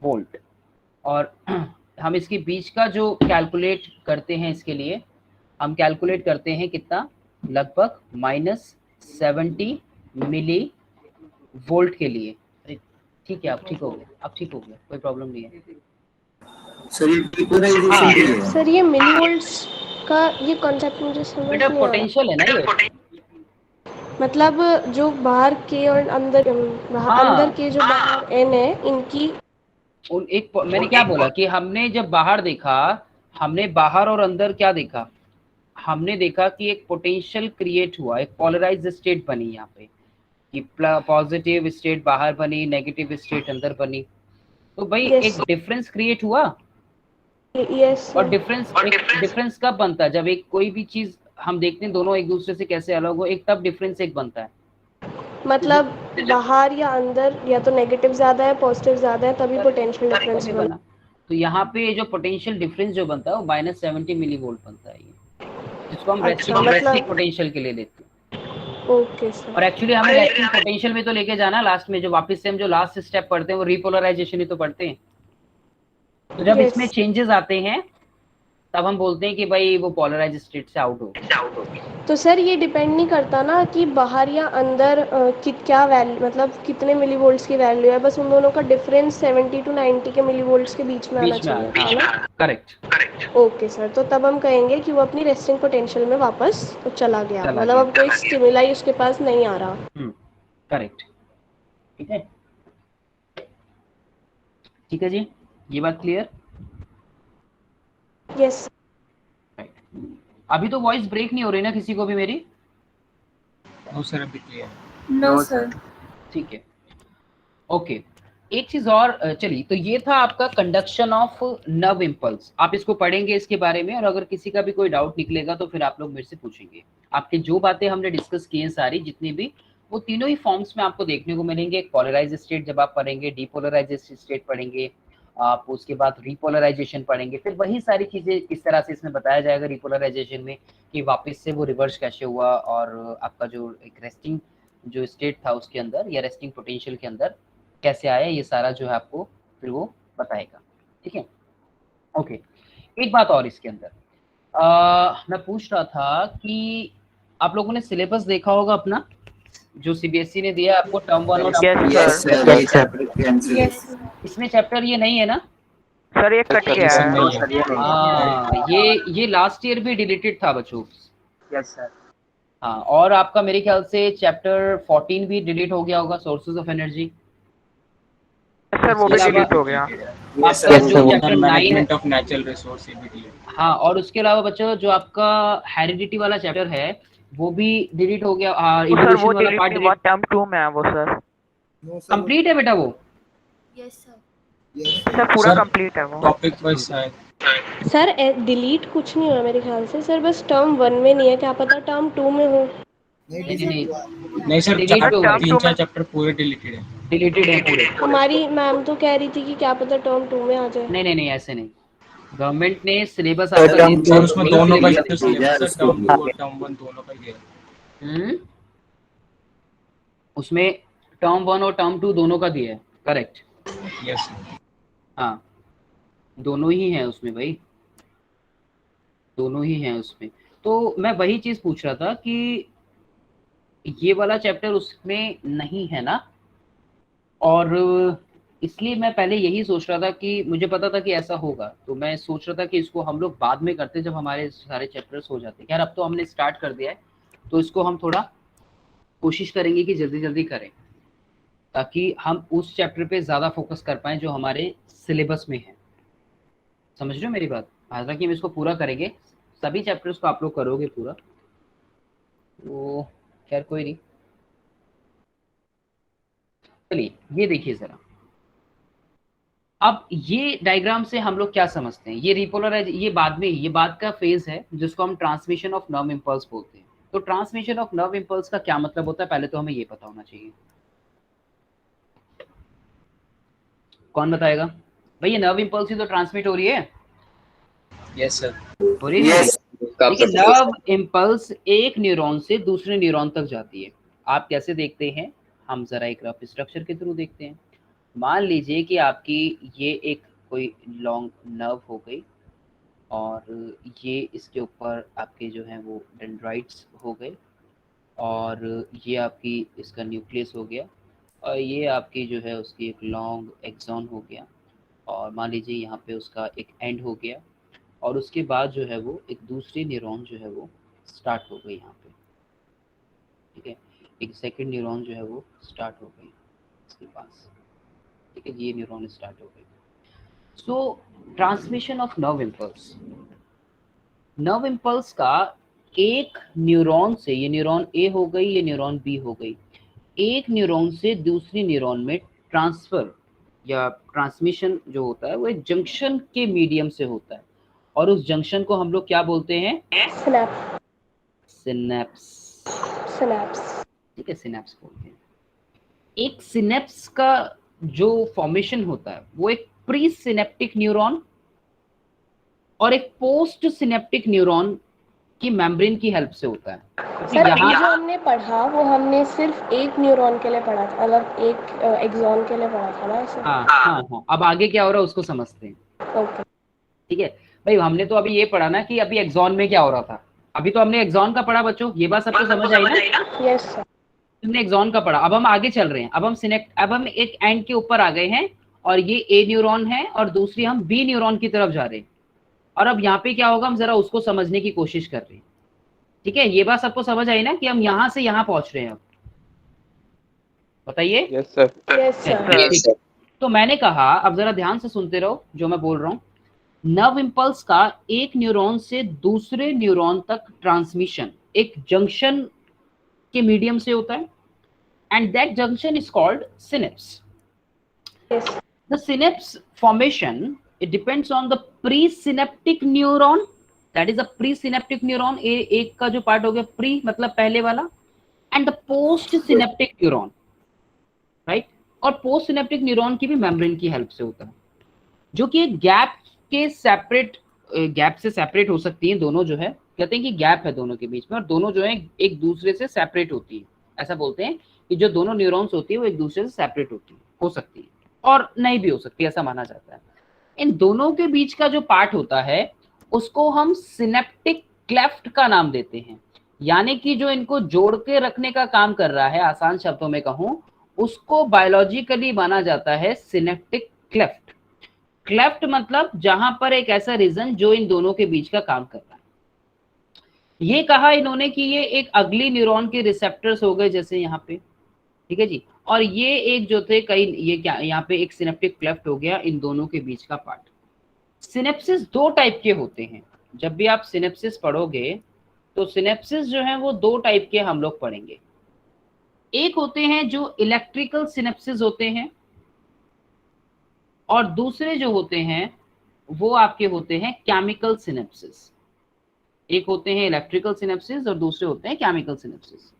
volt. और हम इसके बीच का जो कैलकुलेट करते हैं, इसके लिए हम कैलकुलेट करते हैं कितना, लगभग -70 मिली वोल्ट के लिए। अरे ठीक है, आप ठीक हो गए, आप ठीक हो गए, कोई प्रॉब्लम नहीं है। सर ये पोलराइजेशन के लिए सर ये मिली वोल्ट्स का ये कॉन्सेप्ट मुझे समझ बेटा नहीं आ रहा। पोटेंशियल है ना ये। मतलब जो बाहर के और अंदर हाँ। अंदर के जो बाहर एन है इनकी मैंने क्या बोला कि हमने जब बाहर देखा, हमने बाहर और अंदर क्या देखा, हमने देखा कि एक पोटेंशियल क्रिएट हुआ, एक पोलराइज्ड स्टेट बनी यहाँ पे, कि पॉजिटिव स्टेट बाहर बनी, नेगेटिव स्टेट अंदर बनी। तो भाई एक डिफरेंस क्रिएट हुआ। यस। और डिफरेंस कब बनता है? जब एक कोई भी चीज हम देखते हैं दोनों एक दूसरे से कैसे अलग हो, एक तब डिफरेंस एक बनता है। मतलब बाहर या अंदर या तो नेगेटिव ज्यादा है पॉजिटिव ज्यादा है तभी पोटेंशियल डिफरेंस बना। तो यहाँ पे जो पोटेंशियल डिफरेंस जो बनता है वो -70 मिली वोल्ट बनता है ये, जिसको हम रेस्टिंग पोटेंशियल के लिए लेते हैं। Okay sir. और एक्चुअली हमें रेस्टिंग पोटेंशियल में तो लेके जाना लास्ट में, जो वापस से हम जो लास्ट स्टेप पढ़ते हैं वो रिपोलराइजेशन ही तो पढ़ते हैं। तो जब इसमें चेंजेस आते हैं तब हम बोलते हैं कि भाई वो पोलराइज स्टेट से आउट हो गया। तो सर ये डिपेंड नहीं करता ना कि बाहर या अंदर क्या वैल्यू, मतलब कितने मिली वोल्ट्स की वैल्यू है, बस उन दोनों का डिफरेंस 70 to 90 के मिली वोल्ट्स के बीच में आना चाहिए। करेक्ट। ओके सर, तो तब हम कहेंगे कि वो अपनी रेस्टिंग पोटेंशियल में वापस चला गया, मतलब अब कोई स्टिमुलाई उसके पास नहीं आ रहा। करेक्ट। ठीक है, ठीक है जी, ये बात क्लियर? यस। अभी तो वॉइस ब्रेक नहीं हो रही ना किसी को भी मेरी? नो सर, अभी क्लियर। No sir. ठीक है, ओके। एक चीज और, चलिए, तो ये था आपका कंडक्शन ऑफ नर्व इम्पल्स। आप इसको पढ़ेंगे इसके बारे में, और अगर किसी का भी कोई डाउट निकलेगा तो फिर आप लोग मेरे से पूछेंगे। आपके जो बातें हमने डिस्कस की हैं सारी जितनी भी, वो तीनों ही फॉर्म्स में आपको देखने को मिलेंगे। एक पोलराइज स्टेट जब आप पढ़ेंगे, डीपोलराइज स्टेट पढ़ेंगे आप, उसके बाद रिपोलराइजेशन पढ़ेंगे, फिर वही सारी चीजें किस तरह से इसमें बताया जाएगा रिपोलराइजेशन में, कि वापस से वो रिवर्स कैसे हुआ, और आपका जो एक रेस्टिंग जो स्टेट था उसके अंदर या रेस्टिंग पोटेंशियल के अंदर कैसे आया, ये सारा जो है आपको फिर वो बताएगा। ठीक है, ओके। एक बात और इसके अंदर मैं पूछ रहा था कि आप लोगों ने सिलेबस देखा होगा अपना, जो सीबीएसई ने दिया आपको टर्म 1 और इसमें चैप्टर ये नहीं है ना सर? ये कट गया है। हाँ, ये लास्ट ईयर भी डिलीटेड था बच्चों। Yes sir. हाँ, और आपका मेरे ख्याल से चैप्टर 14 भी डिलीट हो गया होगा, सोर्सेज ऑफ एनर्जी। सर वो भी डिलीट हो गया। आपका जो चैप्टर 9 ऑफ नेचुरल रिसोर्स भी डिलीट। हाँ, और उसके अलावा बच्चों जो आपका हेरिडिटी वाला चैप्टर है वो भी डिलीट हो गया। सर वो डिलीट हुआ, टर्म 2 में है वो सर। कंप्लीट है बेटा वो? Yes sir. सर पूरा कंप्लीट है वो। टॉपिक वाइज है सर डिलीट कुछ नहीं हुआ मेरे ख्याल से सर, बस टर्म 1 में नहीं है, क्या पता टर्म 2 में हो। नहीं सर, delete हो गया। 3-4 चैप्टर पूरे डिलीटेड है पूरे। हमारी मैम तो कह रही थी कि क्या पता टर्म 2 में आ जाए। नहीं ऐसे नहीं, गवर्नमेंट ने सिलेबस और उसमें दोनों का सिलेबस टर्म 2 और टर्म 1 दोनों का ही है। उसमें टर्म 1 और टर्म 2 दोनों का दिया है। करेक्ट। यस। हाँ, दोनों ही हैं उसमें भाई, दोनों ही हैं उसमें। तो मैं वही चीज पूछ रहा था कि ये वाला चैप्टर उसमें नहीं है ना, और इसलिए मैं पहले यही सोच रहा था कि मुझे पता था कि ऐसा होगा, तो मैं सोच रहा था कि इसको हम लोग बाद में करते जब हमारे सारे चैप्टर्स हो जाते। यार अब तो हमने स्टार्ट कर दिया है, तो इसको हम थोड़ा कोशिश करेंगे कि जल्दी जल्दी करें, ताकि हम उस चैप्टर पे ज़्यादा फोकस कर पाएँ जो हमारे सिलेबस में है। समझ रहे हो मेरी बात? हालांकि हम इसको पूरा करेंगे, सभी चैप्टर्स को आप लोग करोगे पूरा, तो खैर कोई नहीं। चलिए ये देखिए ज़रा, अब ये डायग्राम से हम लोग क्या समझते हैं? ये रिपोलराइज, ये बाद में, ये बाद का फेज है जिसको हम ट्रांसमिशन ऑफ नर्व इम्पल्स बोलते हैं। तो ट्रांसमिशन ऑफ नर्व इम्पल्स का क्या मतलब होता है, पहले तो हमें ये पता होना चाहिए। कौन बताएगा भाई? ये नर्व इम्पल्स ही तो ट्रांसमिट हो रही है। Yes sir. हो रही है। देखिए, नर्व इम्पल्स एक न्यूरॉन से दूसरे न्यूरॉन तक जाती है। आप कैसे देखते हैं? हम जरा एक रफ स्ट्रक्चर के थ्रू देखते हैं। मान लीजिए कि आपकी ये एक कोई लॉन्ग नर्व हो गई, और ये इसके ऊपर आपके जो हैं वो डेंड्राइट्स हो गए, और ये आपकी इसका न्यूक्लियस हो गया, और ये आपकी जो है उसकी एक लॉन्ग एक्सॉन हो गया, और मान लीजिए यहाँ पे उसका एक एंड हो गया, और उसके बाद जो है वो एक दूसरी न्यूरॉन जो है वो स्टार्ट हो गई यहाँ पे, ठीक है। एक सेकंड न्यूरॉन जो है वो स्टार्ट हो गई इसके पास, ठीक है। ये न्यूरॉन स्टार्ट हो गई। सो transmission of nerve impulse, nerve impulse का एक न्यूरॉन से, ये न्यूरॉन ए हो गई, ये न्यूरॉन बी हो गई, एक न्यूरॉन से दूसरी न्यूरॉन में ट्रांसफर या ट्रांसमिशन जो होता है वो एक जंक्शन के मीडियम से होता है, और उस जंक्शन को हम लोग क्या बोलते हैं? सिनेप्स। सिनेप्स, ठीक है, सिनेप्स बोलते हैं। एक सिनेप्स का जो फॉर्मेशन होता है वो एक प्री सिनेप्टिक न्यूरॉन और एक पोस्ट सिनेप्टिक न्यूरॉन की मेम्ब्रेन की हेल्प से होता है। सर ये जो हमने पढ़ा वो हमने सिर्फ एक न्यूरॉन के लिए पढ़ा था, मतलब एक एक्सॉन के लिए पढ़ा था ना ऐसे? हाँ। अब आगे क्या हो रहा है उसको समझते हैं। ओके, ठीक है भाई, हमने तो अभी ये पढ़ा ना कि अभी एक्सॉन में क्या हो रहा था, अभी तो हमने एक्सॉन का पढ़ा बच्चों, ये बात सबको समझ आई ना? Yes sir. तुमने एक्सॉन का पढ़ा, अब हम आगे चल रहे हैं, अब हम एक एंड के ऊपर आ गए हैं, और ये ए न्यूरॉन है और दूसरी हम बी न्यूरॉन की तरफ जा रहे हैं, और अब यहाँ पे क्या होगा हम जरा उसको समझने की कोशिश कर रहे हैं। ठीक है, ये बात सबको समझ आई ना कि हम यहाँ से यहाँ पहुंच रहे हैं। अब बताइए। Yes sir. Yes sir. Yes, sir. तो मैंने कहा, अब जरा ध्यान से सुनते रहो जो मैं बोल रहा हूँ। नर्व इम्पल्स का एक न्यूरॉन से दूसरे न्यूरॉन तक ट्रांसमिशन एक जंक्शन के मीडियम से होता है, and that junction is called synapse. Yes The synapse formation, it depends on the presynaptic neuron, that is a presynaptic neuron, एक का जो पार्ट हो गया प्री मतलब पहले वाला, and the postsynaptic neuron, right? और पोस्टसिनेप्टिक न्यूरॉन की भी मेम्ब्रेन की हेल्प से होता है, जो कि एक गैप से सेपरेट हो सकती है। दोनों जो है कहते हैं कि गैप है दोनों के बीच में, और दोनों जो है एक दूसरे से सेपरेट होती है। ऐसा बोलते हैं कि जो दोनों न्यूरॉन्स होती है वो एक दूसरे से सेपरेट होती है, हो सकती है और नहीं भी हो सकती, ऐसा माना जाता है। इन दोनों के बीच का जो पार्ट होता है उसको हम सिनेप्टिक क्लेफ्ट का नाम देते हैं, यानी कि जो इनको जोड़ के रखने का काम कर रहा है, आसान शब्दों में कहूं, उसको बायोलॉजिकली माना जाता है सिनेप्टिक क्लेफ्ट। क्लेफ्ट मतलब जहां पर एक ऐसा रीजन जो इन दोनों के बीच का काम कर रहा है। ये कहा इन्होंने कि ये एक अगली न्यूरॉन के रिसेप्टर्स हो गए जैसे यहाँ पे, ठीक है जी, और ये एक जो थे कई, ये क्या यहाँ पे एक सिनेप्टिक क्लेफ्ट हो गया इन दोनों के बीच का पार्ट। सिनेप्सिस दो टाइप के होते हैं। जब भी आप सिनेप्सिस पढ़ोगे तो सिनेप्सिस जो है वो दो टाइप के हम लोग पढ़ेंगे। एक होते हैं जो इलेक्ट्रिकल सिनेप्सिस होते हैं, और दूसरे जो होते हैं वो आपके होते हैं केमिकल सिनेप्सिस। एक होते हैं इलेक्ट्रिकल सिनेप्सिस और दूसरे होते हैं केमिकल सिनेप्सिस।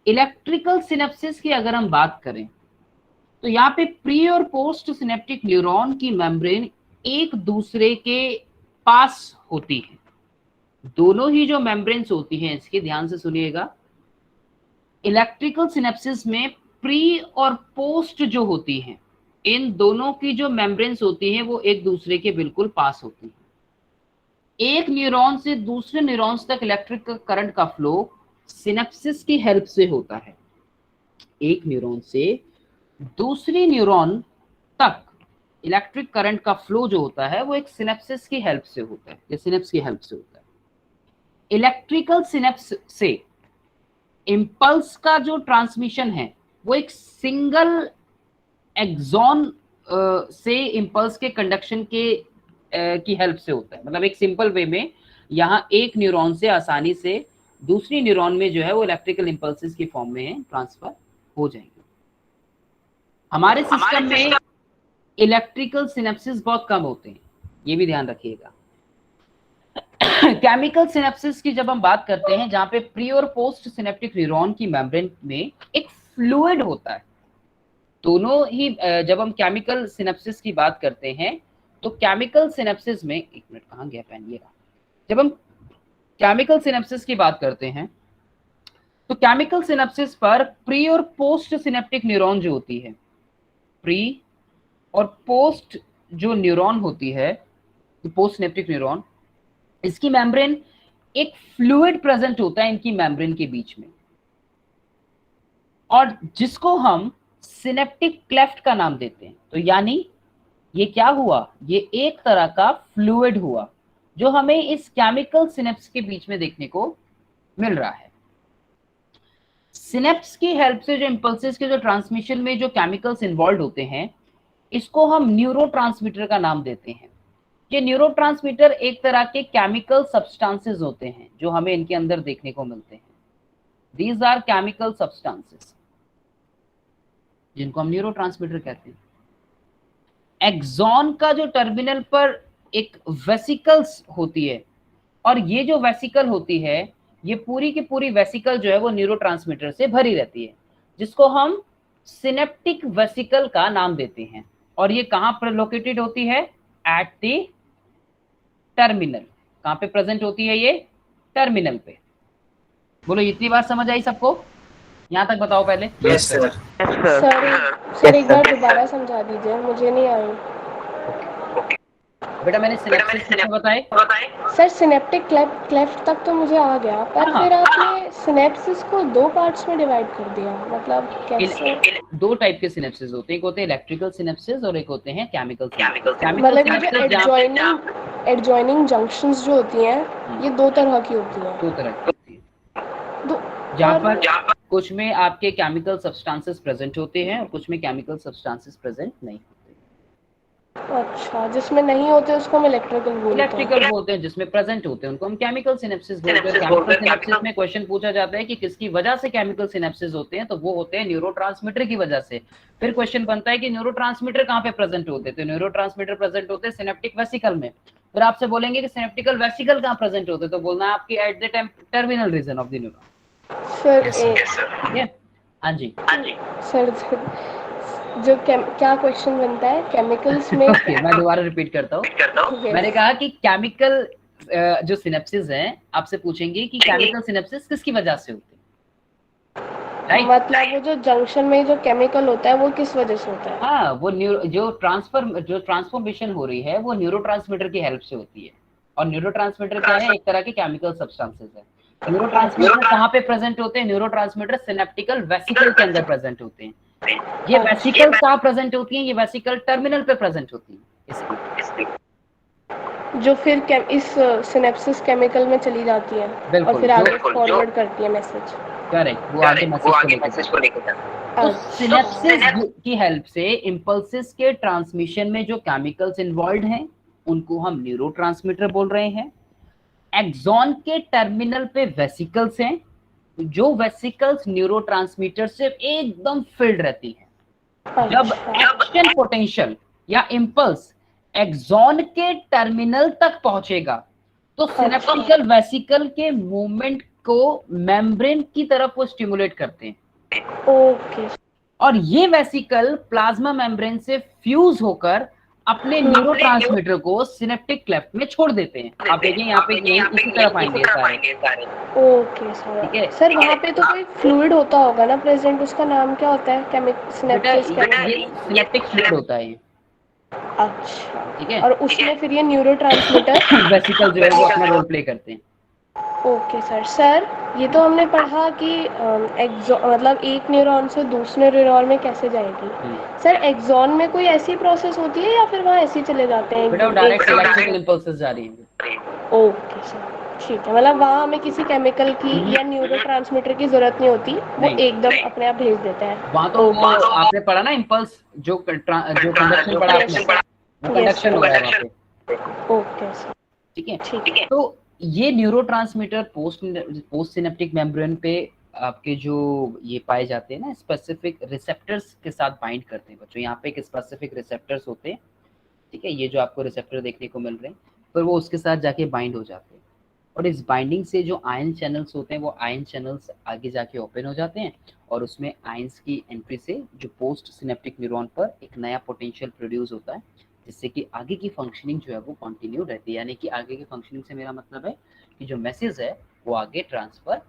इलेक्ट्रिकल सिनेप्सिस की अगर हम बात करें तो यहाँ पे प्री और पोस्ट सिनेप्टिक न्यूरॉन की मेम्ब्रेन एक दूसरे के पास होती है। दोनों ही जो मेम्ब्रेन्स होती हैं, इसके ध्यान से सुनिएगा, इलेक्ट्रिकल सिनेप्सिस में प्री और पोस्ट जो होती हैं, इन दोनों की जो मेम्ब्रेन्स होती हैं वो एक दूसरे के बिल्कुल पास होती हैं। एक न्यूरॉन से दूसरे न्यूरॉन्स तक इलेक्ट्रिक करंट का फ्लो सिनेप्सिस की हेल्प से होता है। एक न्यूरॉन से दूसरी न्यूरॉन तक इलेक्ट्रिक करंट का फ्लो जो होता है वो एक सिनेप्सिस की हेल्प से होता है, या सिनेप्स की हेल्प से होता है। इलेक्ट्रिकल सिनेप्स से इम्पल्स का जो ट्रांसमिशन है वो एक सिंगल एक्सॉन से इम्पल्स के कंडक्शन की हेल्प से होता है। मतलब एक सिंपल वे में यहाँ एक न्यूरॉन से आसानी से दूसरी न्यूरॉन में जो है वो इलेक्ट्रिकल इम्पल्सेस की फॉर्म में ट्रांसफर हो जाएंगे। हमारे सिस्टम में इलेक्ट्रिकल सिनेप्सिस बहुत कम होते हैं, ये भी ध्यान रखिएगा। केमिकल सिनेप्सिस की जब हम बात करते हैं, जहां पे प्री और पोस्ट सिनेप्टिक न्यूरॉन की मेम्ब्रेन में एक फ्लूइड होता है, दोनों ही जब हम केमिकल सिनेप्सिस की बात करते हैं तो केमिकल सिनेप्सिस में, एक मिनट कहाँ गया पेन, ये रहा। जब हम केमिकल सिनेप्सिस की बात करते हैं तो केमिकल सिनेप्सिस पर प्री और पोस्ट सिनेप्टिक न्यूरॉन जो होती है, प्री और पोस्ट जो न्यूरॉन होती है, पोस्ट सिनेप्टिक न्यूरॉन, इसकी मेम्ब्रेन, एक फ्लूइड प्रेजेंट होता है इनकी मेम्ब्रेन के बीच में, और जिसको हम सिनेप्टिक क्लेफ्ट का नाम देते हैं। तो यानी ये क्या हुआ, ये एक तरह का फ्लूइड हुआ जो हमें इस केमिकल सिनेप्स के बीच में देखने को मिल रहा है। सिनेप्स की हेल्प से जो इंपल्सेस के जो ट्रांसमिशन में जो केमिकल्स इन्वॉल्व होते हैं, इसको हम न्यूरोट्रांसमीटर का नाम देते हैं। ये न्यूरोट्रांसमीटर एक तरह के केमिकल सब्सटेंसेस होते हैं जो हमें इनके अंदर देखने को मिलते हैं। दीज आर केमिकल सब्सटेंसेस जिनको हम न्यूरोट्रांसमीटर कहते हैं। एक्सॉन का जो टर्मिनल पर एक वेसिकल्स होती है, और ये जो वेसिकल होती है, ये पूरी की पूरी वेसिकल जो है वो न्यूरोट्रांसमीटर से भरी रहती है, जिसको हम सिनेप्टिक वेसिकल का नाम देते हैं। और ये कहां पर लोकेटेड होती है, एट द टर्मिनल। कहां पे प्रेजेंट होती है ये, टर्मिनल पे। बोलो इतनी बात समझ आई सबको, यहाँ तक बताओ पहले। Yes sir. सर एक बार दोबारा समझा दीजिए, मुझे नहीं आई। बेटा मैंने सिनेप्सिस बताए। सर सिनेप्टिक क्लेफ्ट तक तो मुझे आ गया, पर हाँ। फिर आपने सिनेप्सिस को 2 पार्ट्स में डिवाइड कर दिया, मतलब कैसे? 2 टाइप के सिनेप्सिस होते हैं, एक होते हैं इलेक्ट्रिकल सिनेप्सिस और एक होते हैं केमिकल मतलब ये जो एडजॉइनिंग जंक्शंस जो होती हैं, ये 2 तरह की होती हैं। 2 तरह की होती है, जहाँ पर कुछ में आपके केमिकल सब्सटेंसेस प्रेजेंट होते हैं और कुछ में केमिकल सब्सटेंसेस प्रेजेंट नहीं होते। अच्छा, जिसमें नहीं होते उसको हम इलेक्ट्रिकल बोलते हैं, जिसमें प्रेजेंट होते हैं उनको हम केमिकल सिनेप्सिस बोलते हैं। केमिकल सिनेप्सिस में क्वेश्चन पूछा जाता है कि किसकी वजह से केमिकल सिनेप्सिस होते हैं, तो वो होते हैं न्यूरोट्रांसमीटर की वजह से। फिर क्वेश्चन बनता है कि न्यूरोट्रांसमीटर कहाँ पे प्रेजेंट होते हैं, तो न्यूरोट्रांसमीटर प्रेजेंट होते हैं सिनेप्टिक वेसिकल में। फिर आपसे बोलेंगे कि सिनेप्टिकल वेसिकल कहाँ प्रेजेंट होते हैं, तो बोलना है आपकी at the terminal region of the neuron. हाँ जी सर, जो क्या क्वेश्चन बनता है केमिकल्स में? मैं दोबारा रिपीट करता हूँ। मैंने कहा कि केमिकल जो सिनेप्सिस हैं, आपसे पूछेंगे कि केमिकल सिनेप्सिस किसकी वजह से होते हैं, राइट? मतलब वो जो जंक्शन में जो केमिकल होता है वो किस वजह से होता है? हाँ, वो जो ट्रांसफॉर्मेशन हो रही है वो न्यूरोट्रांसमीटर की हेल्प से होती है। और न्यूरोट्रांसमीटर क्या है, एक तरह के केमिकल सब्सटेंसेस है। न्यूरोट्रांसमीटर कहाँ पे प्रेजेंट होते हैं, न्यूरोट्रांसमीटर सिनेप्टिकल वेसिकल के अंदर प्रेजेंट होते हैं। ये वेसिकल कहाँ प्रेजेंट होती हैं, ये वेसिकल टर्मिनल पे प्रेजेंट होती है, जो फिर इस सिनेप्सिस केमिकल में चली जाती है और फिर आगे फॉरवर्ड करती है मैसेज। करेक्ट, वो आगे मैसेज को लेकर जाता है। तो सिनेप्सिस की हेल्प से इंपल्सेस के ट्रांसमिशन में जो केमिकल्स इन्वॉल्व हैं उनको हम न्यूरोट्रांसमीटर बोल रहे हैं। एक्सॉन के टर्मिनल पे वेसिकल्स हैं, जो वेसिकल्स न्यूरोट्रांसमीटर से एकदम फिल्ड रहती हैं। जब एक्शन पोटेंशियल या इंपल्स एक्सॉन के टर्मिनल तक पहुंचेगा तो सिनेप्टिकल वेसिकल के मूवमेंट को मेम्ब्रेन की तरफ वो स्टिमुलेट करते हैं। ओके। और ये वेसिकल प्लाज्मा मेम्ब्रेन से फ्यूज होकर अपने न्यूरोट्रांसमीटर को सिनेप्टिक क्लेफ्ट में छोड़ देते हैं। आप देखिए यहाँ पे इसी तरफ आएंगे सारे। ओके सर, ठीक है सर। वहाँ पे तो कोई फ्लूइड होता होगा ना प्रेजेंट, उसका नाम क्या होता है? सिनेप्टिक फ्लूइड होता है। अच्छा, ठीक है। और उसमें फिर ये न्यूरोट्रांसमीटर वेसिकल जो है वो अपना रोल प्ले करते हैं। ओके सर, ये तो हमने पढ़ा कि मतलब एक न्यूरॉन से दूसरे न्यूरॉन में कैसे जाएगी। सर एक्सॉन में कोई ऐसी प्रोसेस होती है या फिर वहाँ ऐसे ही चले जाते हैं? बेटा डायरेक्ट इलेक्ट्रिकल इंपल्सेस जा रही हैं। ओके सर, ठीक है। मतलब वहाँ हमें किसी केमिकल की या न्यूरोट्रांसमीटर की जरूरत नहीं होती, वो एकदम अपने आप भेज देता है। वहाँ तो आपने पढ़ा ना इंपल्स, जो कंडक्शन पढ़ा आपने, वो कंडक्शन हो रहा है वहाँ पे। ओके सर, ठीक है। तो ये न्यूरोट्रांसमीटर पोस्ट सिनेप्टिक मेम्ब्रेन पे आपके जो ये पाए जाते हैं ना, स्पेसिफिक रिसेप्टर्स के साथ बाइंड करते हैं बच्चों। यहाँ पे एक स्पेसिफिक रिसेप्टर्स होते हैं, ठीक है, ये जो आपको रिसेप्टर देखने को मिल रहे हैं, पर वो उसके साथ जाके बाइंड हो जाते हैं। और इस बाइंडिंग से जो आयन चैनल्स होते हैं, वो आयन चैनल्स आगे जाके ओपन हो जाते हैं और उसमें आयंस की एंट्री से जो पोस्ट सिनेप्टिक न्यूरॉन पर एक नया पोटेंशियल प्रोड्यूस होता है, जिससे कि आगे की फंक्शनिंग जो है वो कंटिन्यू रहती है। यानी कि आगे की फंक्शनिंग से मेरा मतलब है कि जो मैसेज है वो आगे ट्रांसफर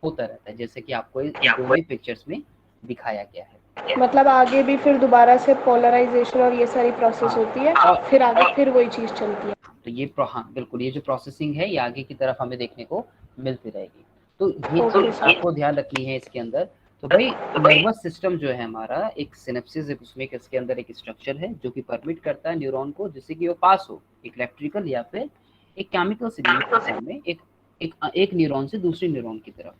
होता रहता है, जैसे कि आपको दोनों पिक्चर्स में दिखाया गया है। मतलब आगे भी फिर दोबारा से पोलराइजेशन और ये सारी प्रोसेस होती है और फिर आगे फिर वही चीज चलती है। तो ये हाँ बिल्कुल, ये जो प्रोसेसिंग है ये आगे की तरफ हमें देखने को मिलती रहेगी। तो ये चीज आपको ध्यान रखनी है इसके अंदर। तो भाई नर्वस सिस्टम जो है हमारा एक सिनेप्सिस, एक उसमें इसके अंदर एक स्ट्रक्चर है जो कि परमिट करता है न्यूरॉन को जिससे कि वो पास हो एक इलेक्ट्रिकल या फिर एक केमिकल सिग्नल के फॉर्म में एक न्यूरॉन से दूसरे न्यूरॉन की तरफ,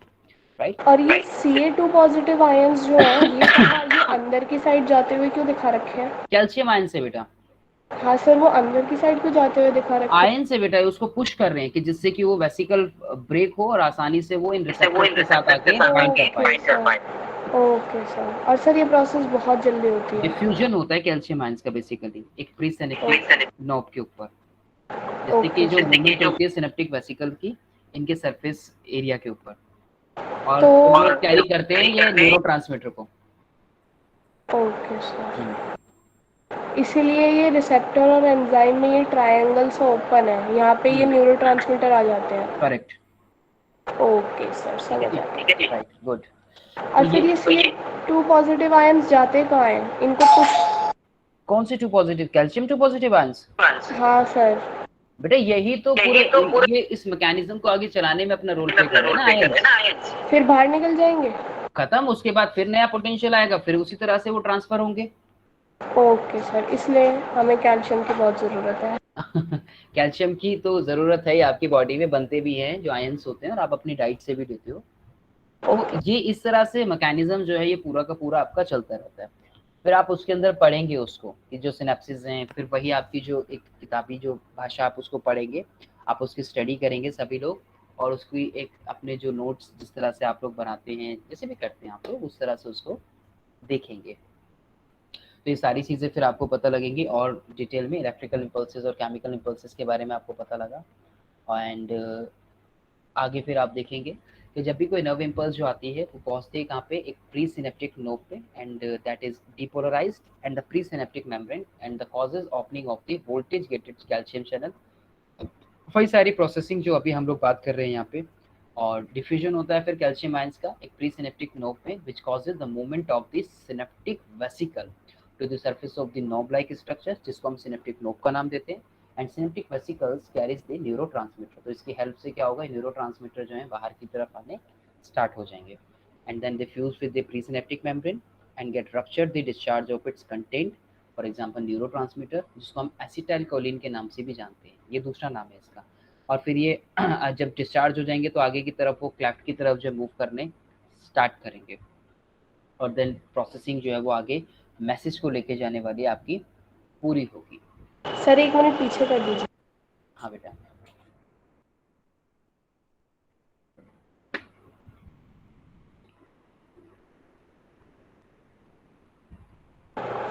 राइट। और ये Ca2 पॉजिटिव आयंस जो है ये कहाँ, ये अंदर की साइड जाते हुए क्यों दिखा रखे हैं? कैल्शियम आयन से बेटा। हाँ सर, वो अंदर की साइड क्यों जाते हुए दिखा रखे हैं? आयन से बेटा उसको पुश कर रहे हैं कि जिससे कि वो वेसिकल ब्रेक हो और आसानी से वो इन रिसेप्टर्स के साथ आके बाइंड कर पाए। Okay sir. और सर ये प्रोसेस बहुत जल्दी होती है? डिफ्यूजन होता है कैल्शियम आयंस का बेसिकली एक प्री सिनेप्टिक नोब के ऊपर, जैसे कि जो मूवमेंट होती है सिनेप्टिक वेसिकल की इनके सरफेस एरिया के ऊपर, और तो कैरी करते हैं ये न्यूरोट्रांसमीटर को। Okay sir. इसीलिए ये रिसेप्टर और एंजाइम में ये ट्रायंगल से ओपन है, यहाँ पे ये न्यूरोट्रांसमीटर आ जाते हैं। करेक्ट। ओके सर, समझ आ गया। Right, good. और फिर ये Ca2 पॉजिटिव आयंस जाते कहाँ हैं? इनको कुछ कौन से 2 पॉजिटिव? Calcium 2 positive ions? हाँ सर। बेटा यही तो पूरे ये इस मैकेनिज्म को आगे चलाने में अपना रोल प्ले कर रहे हैं ना आयंस। फिर बाहर निकल जाएंगे? खत्म, उसके बाद फिर नया पोटेंशियल आएगा, फिर उसी तरह से वो ट्रांसफर होंगे। ओके सर, इसलिए हमें कैल्शियम की बहुत ज़रूरत है। कैल्शियम की तो ज़रूरत है, आपकी बॉडी में बनते भी हैं जो आयंस होते हैं और आप अपनी डाइट से भी लेते हो। तो ये इस तरह से मैकेनिज्म जो है ये पूरा का पूरा आपका चलता रहता है। फिर आप उसके अंदर पढ़ेंगे उसको कि जो सिनेप्सिस हैं, फिर वही आपकी जो एक किताबी जो भाषा आप उसको पढ़ेंगे, आप उसकी स्टडी करेंगे सभी लोग, और उसकी एक अपने जो नोट्स जिस तरह से आप लोग बनाते हैं, जैसे भी करते हैं आप लोग, उस तरह से उसको देखेंगे। तो ये सारी चीज़ें फिर आपको पता लगेंगी और डिटेल में इलेक्ट्रिकल इम्पल्सेस और केमिकल इम्पल्सेस के बारे में आपको पता लगा। एंड आगे फिर आप देखेंगे कि जब भी कोई नर्व इम्पल्स जो आती है वो पहुंचती है कहाँ पे, एक प्री सिनेप्टिक नोब पे, and that is depolarized and the pre synaptic membrane and the causes opening of the voltage gated calcium channel. वही सारी प्रोसेसिंग जो अभी हम लोग बात कर रहे हैं यहाँ पे। और डिफ्यूजन होता है फिर कैल्शियम आयंस का एक प्री सिनेप्टिक नोब में, which causes the movement of the synaptic vesicle to the surface of the knob like structure, जिसको हम सिनेप्टिक नोब का नाम देते हैं। And synaptic vesicles carries the neurotransmitter, तो इसकी हेल्प से क्या होगा, न्यूरोट्रांसमीटर जो है बाहर की तरफ आने स्टार्ट हो जाएंगे। And then they fuse with the presynaptic membrane and get ruptured the discharge of its content, for example neurotransmitter, जिसको हम एसिटाइलकोलिन के नाम से भी जानते हैं, ये दूसरा नाम है इसका। और फिर ये जब डिस्चार्ज हो जाएंगे तो आगे की तरफ वो क्लेफ्ट की तरफ जो मूव करने स्टार्ट करेंगे, और देन प्रोसेसिंग जो है वो आगे मैसेज को लेके जाने वाली आपकी पूरी होगी। सर 1 मिनट पीछे कर दीजिए। हाँ बेटा।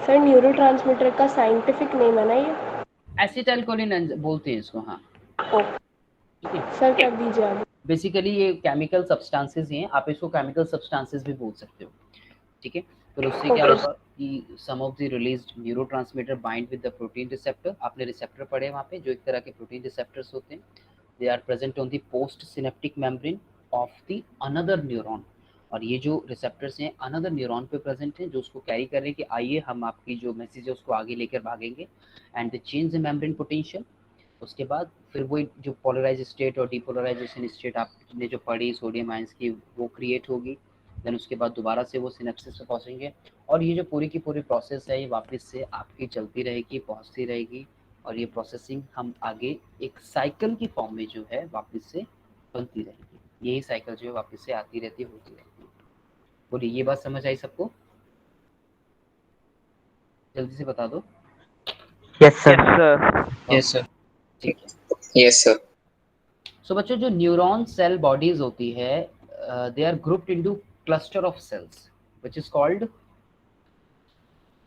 सर न्यूरोट्रांसमीटर का साइंटिफिक नेम है ना ये? एसिटाइलकोलिन बोलते हैं इसको। हाँ ठीक है सर, कर दीजिए आगे। बेसिकली ये केमिकल सब्सटेंसेस हैं, आप इसको केमिकल सब्सटेंसेस भी बोल सकते हो, ठीक है। तो उससे क्या होगा कि some of the released neurotransmitter bind with the protein receptor. आपने रिसेप्टर पढ़े वहाँ पे, जो एक तरह के प्रोटीन रिसेप्टर्स होते हैं, they are present on the postsynaptic membrane of the another neuron. और ये जो रिसेप्टर्स हैं अनदर न्यूरॉन पे प्रेजेंट हैं, जो उसको कैरी कर रहे हैं कि आइए हम आपकी जो मैसेज है उसको आगे लेकर भागेंगे, and the change the membrane potential. उसके बाद फिर वही जो पोलराइज स्टेट और डिपोलराइजेशन स्टेट आपने जो पढ़ी सोडियम आयंस की, वो क्रिएट होगी। देन उसके बाद दोबारा से वो सिनेप्सिस पे पहुंचेंगे, और ये जो पूरी की पूरी प्रोसेस है ये वापस से आपकी चलती रहेगी, पहुंचती रहेगी, और ये प्रोसेसिंग हम आगे एक साइकिल की फॉर्म में जो है वापस से बनती रहेगी। यही साइकिल जो है वापस से आती रहती होती रहती है। बोलिए, ये बात समझ आई सबको? जल्दी से बता दो। Yes sir. Yes sir. ठीक है। Yes sir. सो बच्चों, जो न्यूरॉन सेल बॉडीज होती है, they are grouped into cluster of cells which is called,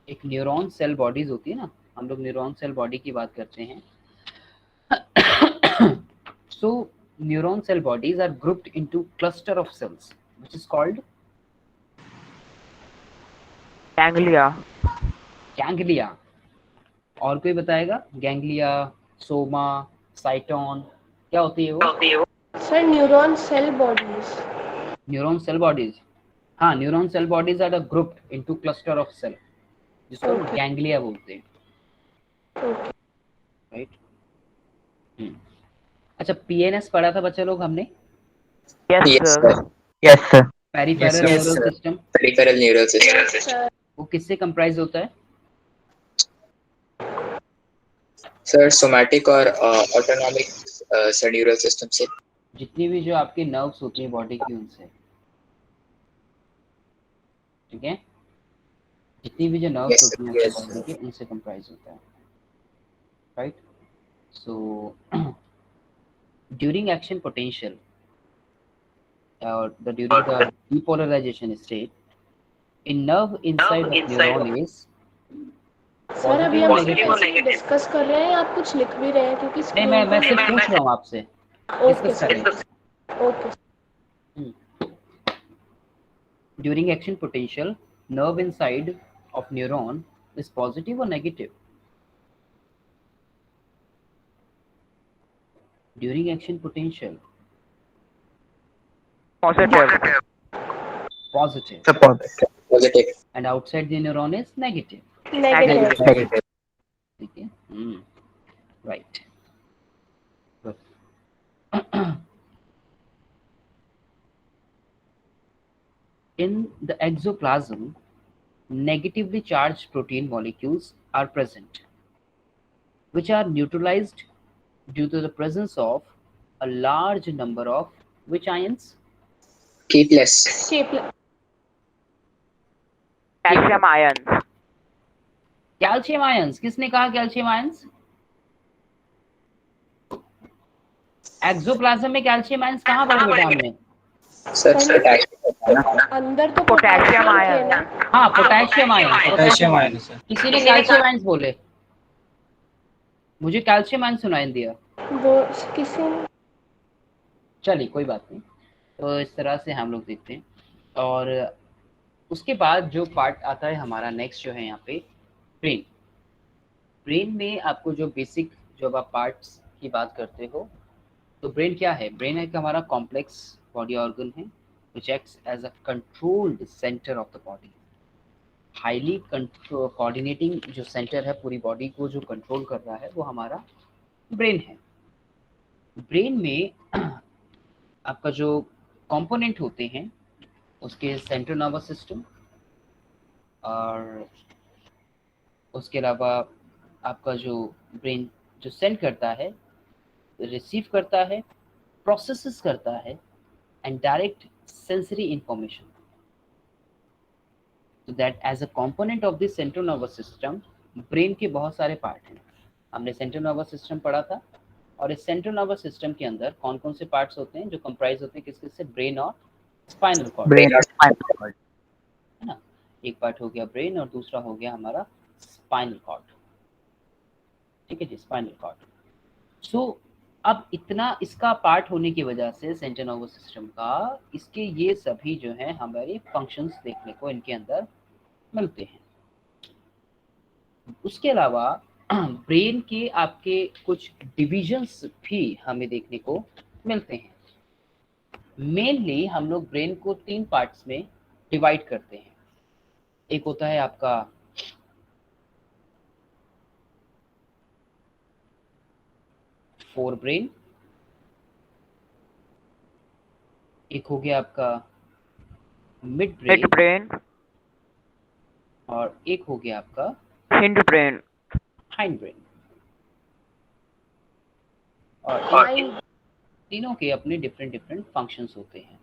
एक न्यूरॉन सेल बॉडीज होती है ना, हम लोग न्यूरॉन सेल बॉडी की बात करते हैं। So neuron cell bodies are grouped into cluster of cells which is called ganglia. Ganglia. और कोई बताएगा? गैंग्लिया, सोमा, साइटोन, क्या होती है वो? Sir neuron cell bodies. Neuron cell bodies, हाँ, neuron cell bodies are grouped into cluster of cell, जिसको ganglia बोलते हैं, राइट। अच्छा, पीएनएस पढ़ा था बच्चा लोग हमने, yes Yes, sir. sir. Yes sir. Peripheral Yes, neural sir. System, Peripheral neural system. Sir वो किससे कंप्राइज होता है? सर सोमैटिक और ऑटोनॉमिक न्यूरल सिस्टम से. जितनी भी जो आपके नर्व्स होती है बॉडी की उनसे, ठीक है, जितनी भी जो नर्व्स Yes, होती हैं sir. बॉडी की उनसे कंप्राइज होता है, right? So during action potential or during the depolarization state, a nerve inside of neuron is sir अभी positive हम or सिर्फ negative? ऐसे डिस्कस कर रहे हैं, आप कुछ लिख भी रहे हैं क्योंकि नहीं, स्क्रीन मैं पे सिर्फ पूछ रहा हूँ आपसे, ओके डिस्कस कर रहे सर, हैं। Okay During action potential, nerve inside of neuron is positive or negative? During action potential, positive. positive, Positive. and outside the neuron is negative. Negative ठीक है, right, good. In the exoplasm, negatively charged protein molecules are present, which are neutralized due to the presence of a large number of which ions? Keyless. Calcium ion. Calcium ions. किसने कहा calcium ions? Axoplasm में calcium ions कहाँ पढ़े बेटा हमने? Sir potassium. अंदर तो potassium ion. हाँ, potassium ions. Potassium ion sir. किसी ने कैल्शियम आयंस बोले? मुझे कैल्शियम आयंस सुनाई दिया। वो किसी चलिए कोई बात नहीं, तो इस तरह से हम लोग देखते हैं। और उसके बाद जो पार्ट आता है हमारा नेक्स्ट जो है यहाँ पे ब्रेन। ब्रेन में आपको जो बेसिक जब आप पार्ट्स की बात करते हो तो ब्रेन क्या है? ब्रेन एक हमारा कॉम्प्लेक्स बॉडी ऑर्गन है which acts as a controlled center of the body, highly coordinating जो सेंटर है पूरी बॉडी को जो कंट्रोल कर रहा है वो हमारा ब्रेन है। ब्रेन में आपका जो कंपोनेंट होते हैं उसके सेंट्रल नर्वस सिस्टम और उसके अलावा आपका जो ब्रेन जो सेंड करता है, रिसीव करता है, प्रोसेसेस करता है and direct sensory information. So that as a component of the central nervous system, brain के बहुत सारे पार्ट हैं। हमने सेंट्रल नर्वस सिस्टम पढ़ा था और इस सेंट्रल नर्वस सिस्टम के अंदर कौन कौन से पार्ट्स होते हैं जो कंप्राइज होते हैं किसके से? ब्रेन और स्पाइनल कॉर्ड, है ना। एक पार्ट हो गया ब्रेन और दूसरा हो गया हमारा स्पाइनल कॉर्ड, ठीक है जी, स्पाइनल कॉर्ड। सो अब इतना इसका पार्ट होने की वजह से सेंट्रल नर्वस सिस्टम का, इसके ये सभी जो है हमारे फंक्शंस देखने को इनके अंदर मिलते हैं। उसके अलावा ब्रेन के आपके कुछ डिविजन्स भी हमें देखने को मिलते हैं। मेनली हम लोग ब्रेन को 3 पार्ट्स में डिवाइड करते हैं। एक होता है आपका फोर ब्रेन, एक हो गया आपका मिड ब्रेन और एक हो गया आपका हिंड ब्रेन। Hind brain. और तीनों के अपने डिफरेंट फंक्शंस होते हैं।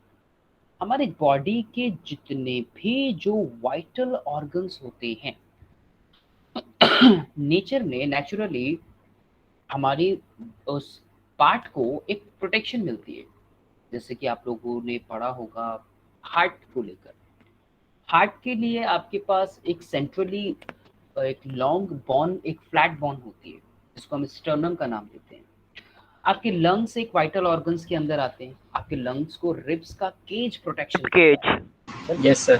हमारे बॉडी के जितने भी जो वाइटल ऑर्गन्स होते हैं नेचर में नेचुरली हमारी उस पार्ट को एक प्रोटेक्शन मिलती है। जैसे कि आप लोगों ने पढ़ा होगा हार्ट को लेकर, हार्ट के लिए आपके पास एक सेंट्रली एक लॉन्ग बोन, एक फ्लैट बोन होती है जिसको हम स्टर्नम का नाम देते हैं। आपके लंग्स एक वाइटल ऑर्गन्स के अंदर आते हैं। आपके लंग्स को रिब्स का केज प्रोटेक्शन, यस सर।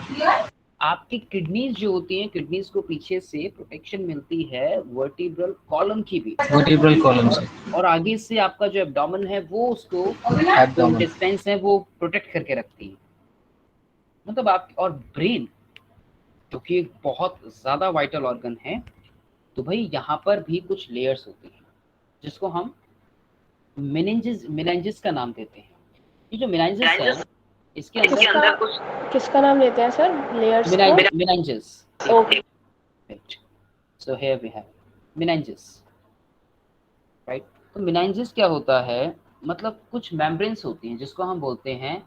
आपकी किडनीज जो होती हैं, किडनीज को पीछे से प्रोटेक्शन मिलती है वर्टिब्रल कॉलम की भी, वर्टिब्रल कॉलम से, और आगे से आपका जो एब्डोमेन है वो उसको एब्डोमेन डिस्टेंस है वो प्रोटेक्ट करके रखती है। मतलब आप और ब्रेन क्योंकि एक बहुत ज़्यादा वाइटल ऑर्गन है तो भाई यहाँ पर भी कुछ लेयर्स होती हैं जिसको हम मेनिंजेस का नाम देते हैं। ये जो मेनिंजेस है इसके अंदर किसका नाम लेते हैं सर, लेयर्स का? Meninges. Okay, so here we have meninges, right. तो मेनिंजेस क्या होता है, मतलब कुछ मेम्ब्रेन्स होती हैं जिसको हम बोलते हैं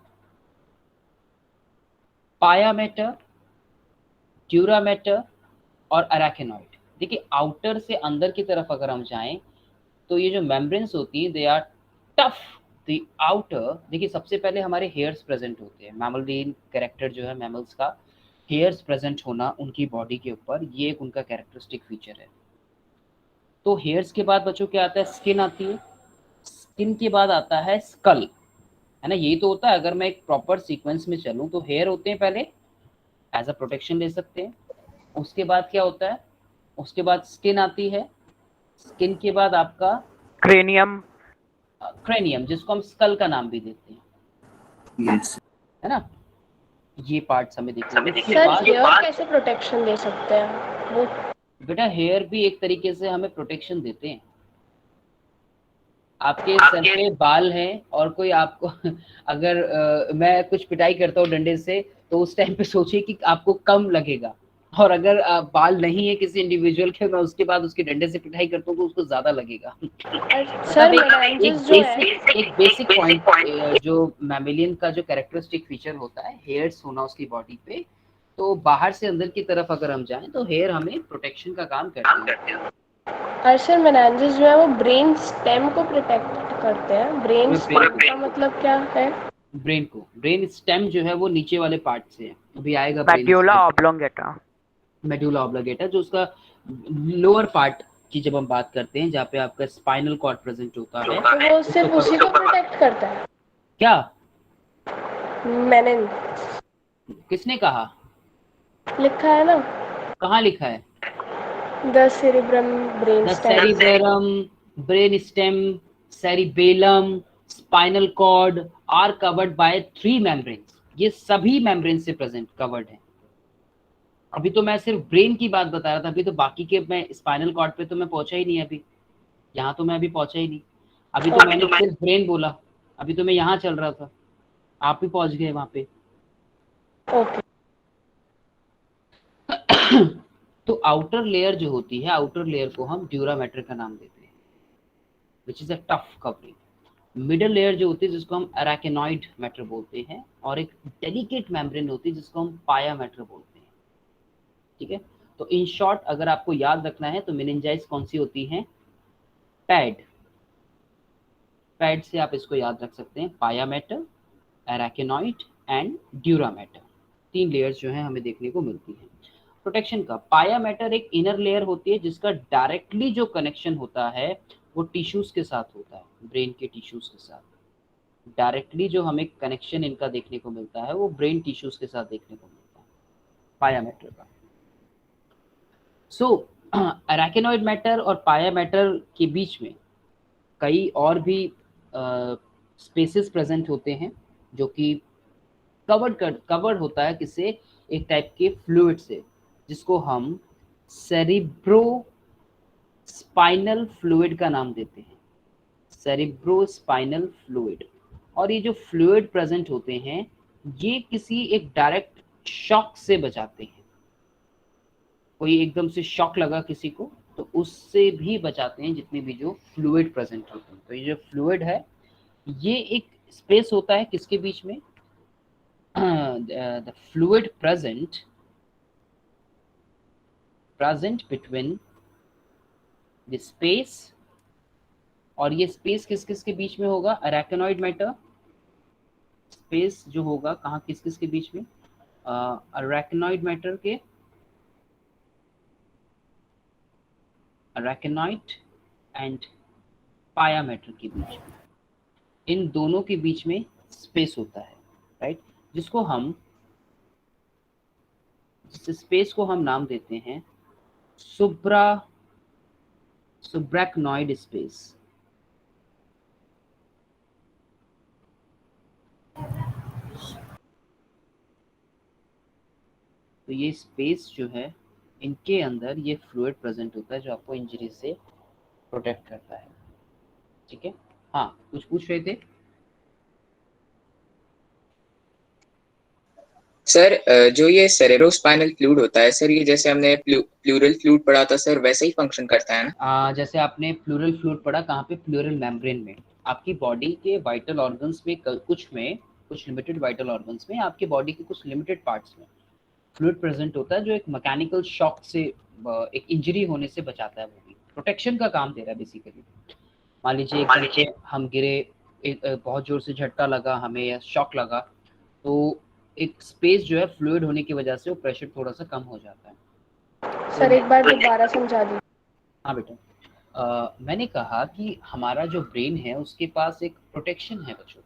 पाया मैटर, ड्यूरा मैटर और अराकेनॉइड। देखिए आउटर से अंदर की तरफ अगर हम जाएं तो ये जो मेम्ब्रेन्स होती है they are tough. The outer, देखिए सबसे पहले हमारे हेयर्स प्रेजेंट होते हैं। मैमलियन कैरेक्टर जो है मैमल्स का, हेयर्स प्रेजेंट होना उनकी बॉडी के ऊपर, ये एक उनका कैरेक्टरिस्टिक फीचर है। तो हेयर्स के बाद बच्चों क्या आता है, स्किन आती है। स्किन के बाद आता है स्कल, है ना। यही तो होता है, अगर मैं एक प्रॉपर सीक्वेंस में चलूं तो हेयर होते हैं पहले, एज अ प्रोटेक्शन ले सकते हैं। उसके बाद क्या होता है, उसके बाद स्किन आती है। स्किन के बाद आपका क्रेनियम, क्रेनियम, जिसको हम स्कल का नाम भी देते हैं, यस है ना। ये पार्ट्स हमें देखने को। सर हेयर कैसे प्रोटेक्शन दे सकते हैं वो? बेटा हेयर भी एक तरीके से हमें प्रोटेक्शन देते हैं। आपके सर पे बाल हैं और कोई आपको अगर मैं कुछ पिटाई करता हूँ डंडे से तो उस टाइम पे सोचिए कि आपको कम लगेगा, और अगर बाल नहीं है किसी इंडिविजुअल के, मैं उसके बाद उसके डंडे से पिटाई करता हूँ तो उसको ज्यादा लगेगा। सर एक बेसिक पॉइंट जो मैमेलियन का जो कैरेक्टरिस्टिक फीचर होता है हेयर्स होना उसकी बॉडी पे, तो बाहर से अंदर की तरफ अगर हम जाएं तो हेयर हमें प्रोटेक्शन का काम करते हैं। और सर मेनिंजेस जो है वो ब्रेन स्टेम को प्रोटेक्ट करते हैं। ब्रेन स्टेम का मतलब क्या है? ब्रेन स्टेम जो है वो नीचे वाले पार्ट से है, अभी आएगा। मेड्यूला ऑब्लोंगेटा, मेडुला ऑब्लोंगेटा जो उसका लोअर पार्ट की जब हम बात करते हैं, जहाँ पे आपका स्पाइनल कॉर्ड प्रेजेंट होता है, तो वो सिर्फ उसी को प्रोटेक्ट करता है क्या? मेनिन किसने कहा? लिखा है ना, कहाँ लिखा है? The cerebrum brain the stem. Cerebellum, brain stem, cerebellum, spinal cord are covered by 3 membranes. ये सभी मेम्ब्रेन से प्रेजेंट कवर्ड है। अभी तो मैं सिर्फ ब्रेन की बात बता रहा था, अभी तो बाकी के मैं स्पाइनल कॉर्ड पे तो मैं पहुंचा ही नहीं, अभी यहाँ तो मैं अभी पहुंचा ही नहीं। अभी तो मैंने सिर्फ ब्रेन बोला, अभी तो मैं यहाँ चल रहा था, आप ही पहुंच गए वहां पे। ओके। तो आउटर लेयर जो होती है, आउटर लेयर को हम ड्यूरा मैटर का नाम देते हैं, which is a tough covering. Middle layer जो होती है जिसको हम अराकेनॉइड मैटर बोलते हैं, और एक डेलिकेट मेम्ब्रेन होती है जिसको हम पाया मैटर बोलते हैं, ठीक है। तो इन शॉर्ट अगर आपको याद रखना है तो मेनिंजाइज कौन सी होती हैं? पैड से आप इसको याद रख सकते हैं, pia mater, arachnoid and dura mater. 3 layers जो है हमें देखने को मिलती हैं प्रोटेक्शन का। पाया मैटर एक इनर लेयर होती है जिसका डायरेक्टली जो कनेक्शन होता है वो टिश्यूज के साथ होता है, ब्रेन के टिश्यूज के साथ। डायरेक्टली जो हमें कनेक्शन इनका देखने को मिलता है वो ब्रेन टिश्यूज के साथ देखने को मिलता है पाया मैटर का। सो अराकेनॉइड मैटर और पाया मैटर के बीच में कई और भी स्पेसेस प्रेजेंट होते हैं जो कि कवर्ड होता है किससे? एक टाइप के फ्लूइड से, जिसको हम सेरिब्रो स्पाइनल फ्लूइड का नाम देते हैं, सेरिब्रो स्पाइनल फ्लूइड। और ये जो फ्लूइड प्रेजेंट होते हैं ये किसी एक डायरेक्ट शॉक से बचाते हैं। कोई एकदम से शॉक लगा किसी को तो उससे भी बचाते हैं, जितने भी जो फ्लूइड प्रेजेंट होते हैं। तो ये जो फ्लूइड है ये एक स्पेस होता है किसके बीच में? The fluid present between the space, और ये स्पेस किस किस के बीच में होगा? अराकेनॉइड मैटर स्पेस जो होगा कहाँ किस किस के बीच में? अराकेनॉइड मैटर के, अराकेनॉइड एंड पाया मैटर के बीच में, इन दोनों के बीच में स्पेस होता है, राइट। जिस स्पेस को हम नाम देते हैं सुब्रैक्नॉइड स्पेस। तो ये स्पेस जो है इनके अंदर ये फ्लूइड प्रेजेंट होता है जो आपको इंजरी से प्रोटेक्ट करता है, ठीक है। हाँ कुछ पूछ रहे थे। सर जो ये सेरेब्रोस्पाइनल फ्लूइड होता है सर, ये जैसे हमने प्लूरल फ्लूइड पढ़ा था सर, वैसे ही फंक्शन करता है ना? जैसे आपने प्लूरल फ्लूइड पढ़ा कहाँ पे, प्लूरल मेम्ब्रेन में। आपकी बॉडी के वाइटल ऑर्गन्स में कुछ लिमिटेड वाइटल ऑर्गन्स में, आपके बॉडी के कुछ लिमिटेड पार्ट्स में फ्लूइड प्रेजेंट होता है जो एक मैकेनिकल शॉक से, एक इंजरी होने से बचाता है। वो भी प्रोटेक्शन का काम दे रहा है बेसिकली। मान लीजिए एकदम से हम गिरे, बहुत जोर से झटका लगा हमें या शॉक लगा, तो एक स्पेस जो है फ्लूइड होने की वजह से वो प्रेशर थोड़ा सा कम हो जाता है। सर एक बार दोबारा समझा दीजिए। हाँ बेटा, मैंने कहा कि हमारा जो ब्रेन है उसके पास एक प्रोटेक्शन है बच्चों।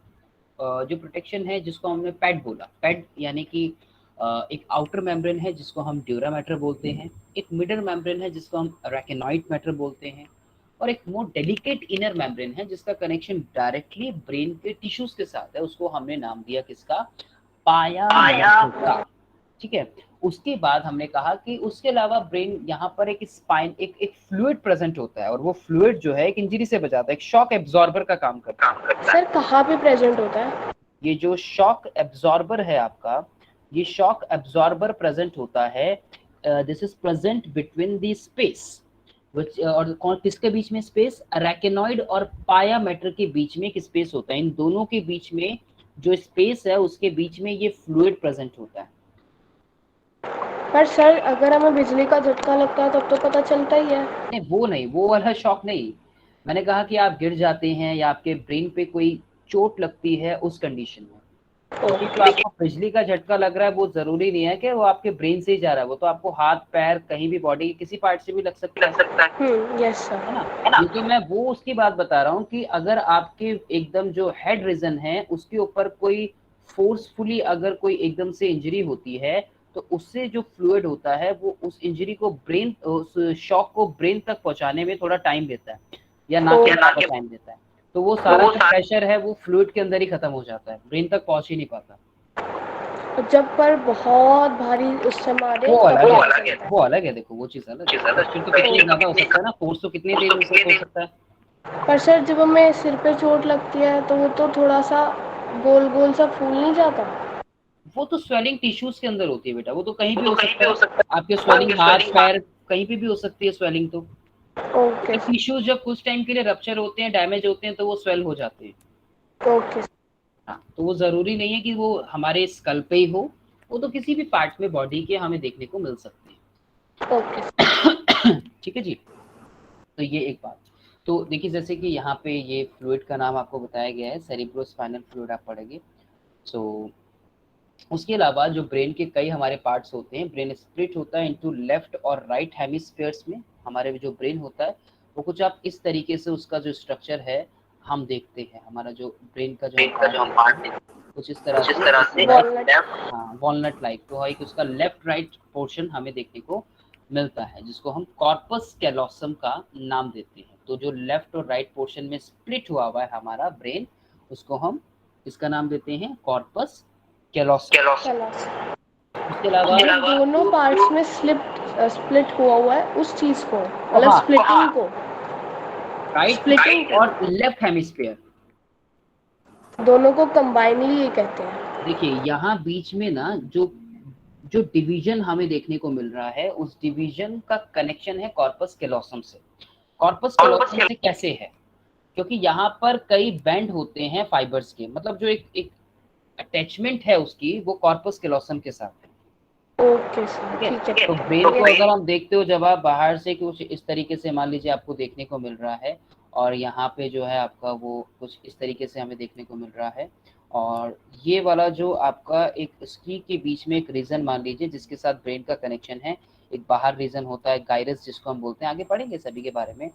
जो प्रोटेक्शन है जिसको हमने पैड बोला, पैड यानी कि एक आउटर मेम्ब्रेन है जिसको हम ड्यूरा मैटर बोलते हैं, एक मिडल मेम्ब्रेन है जिसको हम रैकेनॉइड मैटर बोलते हैं, और एक मोर डेलिकेट इनर मेम्ब्रेन है जिसका कनेक्शन डायरेक्टली ब्रेन के टिश्यूज के साथ है। उसको हमने नाम दिया किसका, पाया का। ठीक है, उसके बाद हमने कहा कि उसके अलावा ब्रेन यहाँ पर एक स्पाइन, एक फ्लूइड प्रेजेंट होता है, और वो फ्लूइड जो है एक इंजरी से बचाता है, एक शॉक एब्जॉर्बर का काम करता है। सर कहाँ पे प्रेजेंट होता है? ये जो शॉक एब्जॉर्बर है आपका, ये शॉक एब्जॉर्बर प्रेजेंट होता है, this is present between the space और कौन किसके बीच में स्पेस, अरैकेनॉइड और पाया मैटर के बीच में एक स्पेस होता है। इन दोनों के बीच में जो स्पेस है उसके बीच में ये फ्लूइड प्रेजेंट होता है। पर सर अगर हमें बिजली का झटका लगता है तब तो पता चलता ही है। नहीं वो नहीं, वो वाला शॉक नहीं। मैंने कहा कि आप गिर जाते हैं या आपके ब्रेन पे कोई चोट लगती है उस कंडीशन में। क्योंकि तो आपको बिजली का झटका लग रहा है वो जरूरी नहीं है कि वो आपके ब्रेन से ही जा रहा है, वो तो आपको हाथ पैर कहीं भी बॉडी के किसी पार्ट से भी लग सकता है। यस सर, है ना। लेकिन मैं वो उसकी बात बता रहा हूँ कि अगर आपके एकदम जो हेड रीजन है उसके ऊपर कोई फोर्सफुली अगर कोई एकदम से इंजरी होती है तो उससे जो फ्लूइड होता है वो उस इंजरी को ब्रेन, उस शॉक को ब्रेन तक पहुंचाने में थोड़ा टाइम लेता है, या ना के बराबर टाइम लेता है। तो वो सारा जो प्रेशर है वो फ्लूइड के अंदर ही खत्म हो जाता है, ब्रेन तक पहुंच ही नहीं पाता। जब पर बहुत भारी उससे मारे वो अलग है, देखो वो चीज अलग है। प्रेशर तो कितनी ज्यादा हो सकता है ना, फोर्स तो कितनी देर में हो सकता है। पर सर जब हमें सिर पे चोट लगती है तो वो तो थोड़ा सा गोल गोल सा फूल नहीं जाता? वो तो स्वेलिंग टिश्यूज के अंदर होती है बेटा, वो तो कहीं भी हो सकता है। आपके स्वेलिंग हाथ पैर कहीं पे भी हो सकती है स्वेलिंग। तो ओके टिश्यूज जब कुछ टाइम के लिए रप्चर होते हैं, डैमेज होते हैं, तो वो स्वेल हो जाते हैं। ओके। हाँ, तो वो जरूरी नहीं है कि वो हमारे स्कल पे ही हो, वो तो किसी भी पार्ट में बॉडी के हमें देखने को मिल सकते हैं। ओके ठीक है जी। तो ये एक बात। तो देखिए जैसे कि यहाँ पे ये फ्लूइड का नाम आपको बताया गया है, सेरिब्रोस्पाइनल फ्लूइड आप पढ़ेंगे। सो उसके अलावा जो ब्रेन के कई हमारे पार्ट्स होते हैं, ब्रेन स्प्लिट होता है इनटू लेफ्ट और राइट हेमिस्फीयर्स में। हमारे जो ब्रेन होता है वो कुछ आप इस तरीके से उसका जो स्ट्रक्चर है हम देखते हैं। हमारा जो ब्रेन का जो हम पार्ट है कुछ इस तरह से हाँ वॉलनट लाइक। तो एक उसका लेफ्ट राइट पोर्शन हमें देखने को मिलता है जिसको हम कॉर्पस कैलोसम का नाम देते हैं। तो जो लेफ्ट और राइट पोर्शन में स्प्लिट हुआ है हमारा ब्रेन, उसको हम इसका नाम देते हैं कॉर्पस कैलोसम। उसके अलावा दोनों पार्ट्स में स्प्लिट हुआ है उस चीज को, मतलब हाँ, स्प्लिटिंग को, राइट और लेफ्ट हेमिस्फीयर दोनों को कंबाइनली ये कहते हैं। देखिए यहाँ बीच में ना जो जो डिवीजन हमें देखने को मिल रहा है उस डिवीजन का कनेक्शन है कॉर्पस कैलोसम से। कॉर्पस कैलोसम से कैसे है, क्योंकि यहाँ पर कई बैंड होते हैं फाइबर्स के, मतलब जो एक अटैचमेंट है उसकी वो कॉर्पस कैलोसम के साथ है। ओके सर, ठीक है। तो ब्रेन को अगर हम देखते हो जब आप बाहर से कुछ इस तरीके से मान लीजिए आपको देखने को मिल रहा है, और यहाँ पे जो है आपका वो कुछ इस तरीके से हमें देखने को मिल रहा है, और ये वाला जो आपका एक स्की के बीच में एक रीजन मान लीजिए जिसके साथ ब्रेन का कनेक्शन है, एक बाहर रीजन होता है गाइरस जिसको हम बोलते हैं, आगे पढ़ेंगे सभी के बारे में।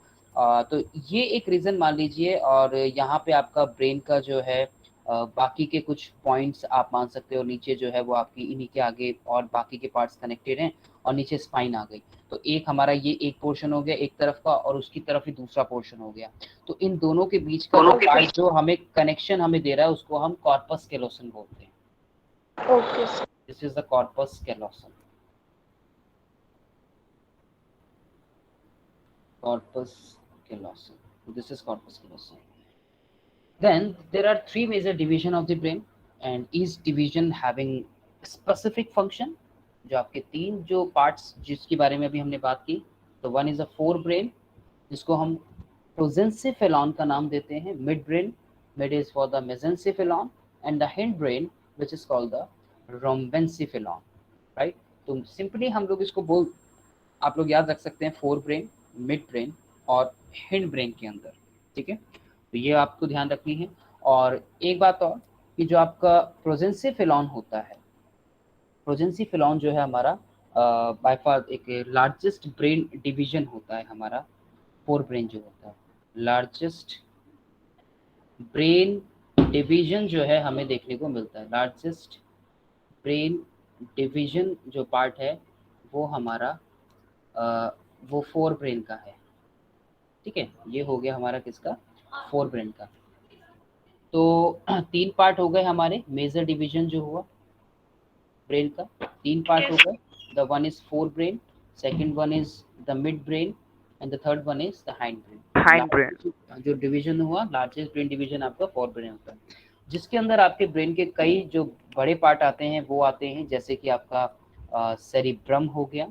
तो ये एक रीजन मान लीजिए, और यहाँ पे आपका ब्रेन का जो है बाकी के कुछ पॉइंट्स आप मान सकते हो, नीचे जो है वो आपकी इन्हीं के आगे और बाकी के पार्ट्स कनेक्टेड हैं, और नीचे स्पाइन आ गई। तो एक हमारा ये एक पोर्शन हो गया एक तरफ का, और उसकी तरफ ही दूसरा पोर्शन हो गया। तो इन दोनों के बीच का जो पार्ट जो हमें कनेक्शन हमें दे रहा है उसको हम कॉर्पस कैलोसम बोलते हैं। Okay sir, this is the corpus callosum. Corpus callosum, this is corpus callosum. Then there are three major division of the brain and each division having specific function. जो आपके तीन जो पार्ट्स जिसके बारे में अभी हमने बात की, तो one is a fore brain जिसको हम प्रोजेंसिफेलॉन का नाम देते हैं, mid brain, mid is for the mesencephalon and the hind brain which is called the rhombencephalon, right. तो सिंपली हम लोग इसको बोल, आप लोग याद रख सकते हैं फोर ब्रेन, मिड ब्रेन और हिंड ब्रेन के अंदर, ठीक है. तो ये आपको ध्यान रखनी है. और एक बात और कि जो आपका प्रोजेंसिफेलॉन होता है, प्रोजेंसिफेलॉन जो है हमारा बाय फार एक लार्जेस्ट ब्रेन डिवीजन होता है हमारा, फोर ब्रेन जो होता है लार्जेस्ट ब्रेन डिवीजन जो है हमें देखने को मिलता है. लार्जेस्ट ब्रेन डिवीजन जो पार्ट है वो हमारा वो फोर ब्रेन का है, ठीक है. ये हो गया हमारा किसका, फोर ब्रेन का. तो तीन पार्ट हो गए हमारे, मेजर डिवीजन जो हुआ ब्रेन का, तीन पार्ट हो गए. The one is fore brain, second one is the mid brain and the third one is the hind brain. Hind brain जो डिवीजन हुआ लार्जेस्ट ब्रेन डिवीजन आपका फोर ब्रेन होता है, जिसके अंदर आपके ब्रेन के कई जो बड़े पार्ट आते हैं वो आते हैं, जैसे कि आपका सेरिब्रम हो गया,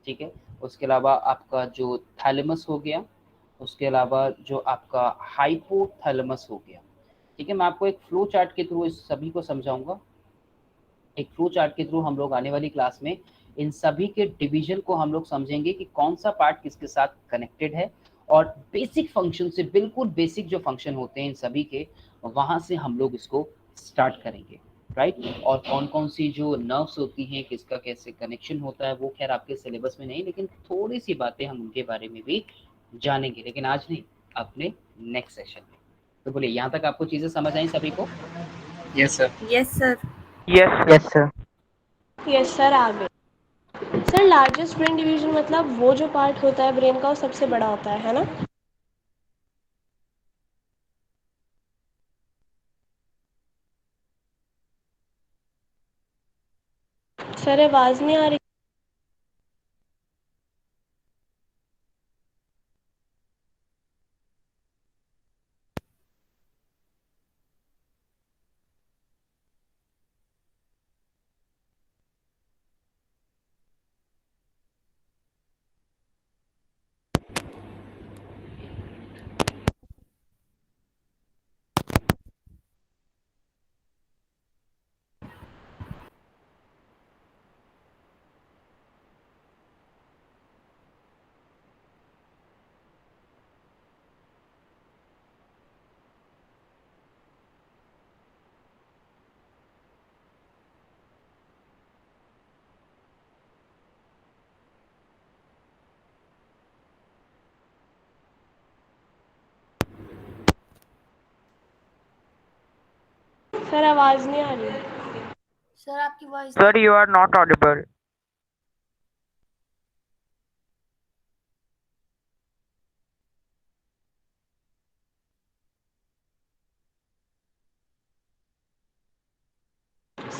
ठीक है. उसके अलावा आपका जो थैलेमस हो गया, उसके अलावा जो आपका हाइपोथैलेमस हो गया, ठीक है. मैं आपको एक फ्लो चार्ट के थ्रू इस सभी को समझाऊंगा. एक फ्लो चार्ट के थ्रू हम लोग आने वाली क्लास में इन सभी के डिवीजन को हम लोग समझेंगे कि कौन सा पार्ट किसके साथ कनेक्टेड है, और बेसिक फंक्शन से, बिल्कुल बेसिक जो फंक्शन होते हैं इन सभी के, वहां से हम लोग इसको स्टार्ट करेंगे, राइट. और कौन कौन सी जो नर्व्स होती हैं, किसका कैसे कनेक्शन होता है, वो खैर आपके सिलेबस में नहीं, लेकिन थोड़ी सी बातें हम उनके बारे में भी जानेंगे, लेकिन आज नहीं, अपने नेक्स्ट सेशन में. तो बोलिए, यहाँ तक आपको चीजें समझ आई सभी को? Yes sir. Yes sir. Yes sir. Yes sir, आ गए. सर लार्जेस्ट ब्रेन डिवीजन मतलब वो जो पार्ट होता है ब्रेन का वो सबसे बड़ा होता है ना? सर आवाज नहीं आ रही. सर आवाज नहीं आ रही. सर आपकी voice sir you are not audible.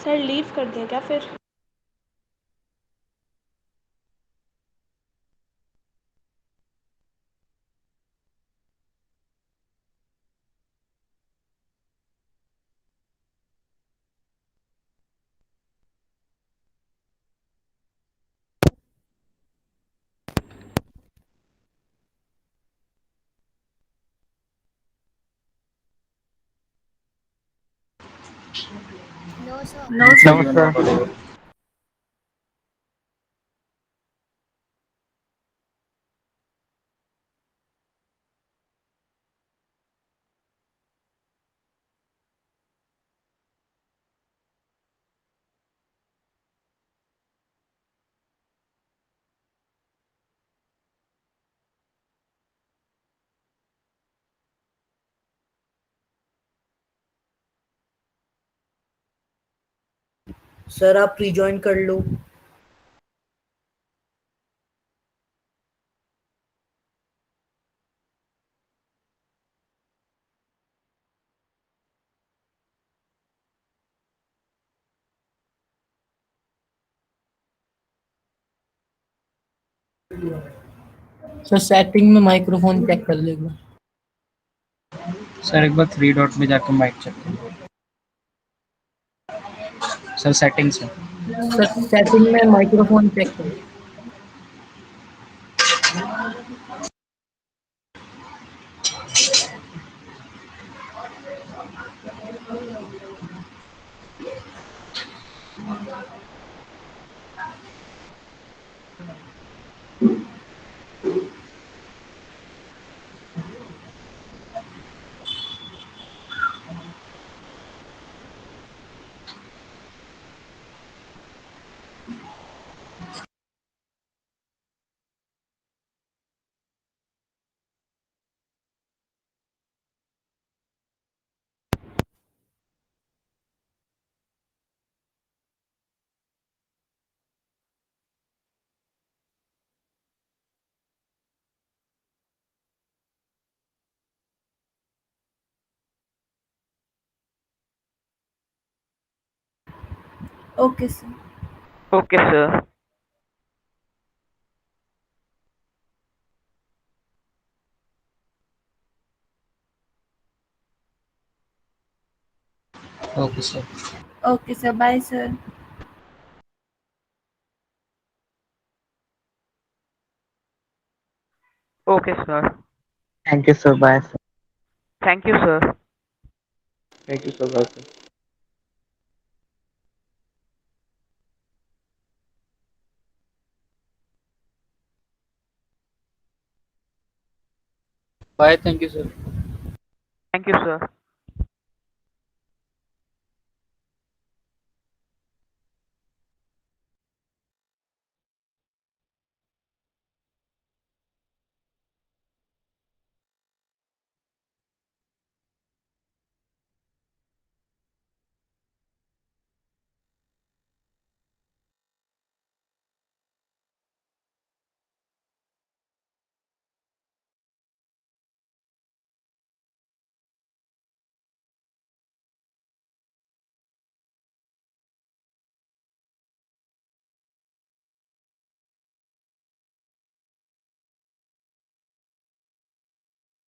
Sir leave कर दें क्या फिर? No sir. No sir. Sir आप रिजॉइन कर लो. सर सेटिंग में माइक्रोफोन चेक कर लेगा. सर एक बार 3 डॉट में जाकर माइक चेक करो सर, सेटिंग्स में। सर सेटिंग में माइक्रोफोन चेक करो। Okay sir. Okay sir. Okay sir. Okay sir, bye sir. Okay sir. Thank you sir, bye sir. Thank you sir. Thank you sir, bye sir. Bye, thank you sir. Thank you sir.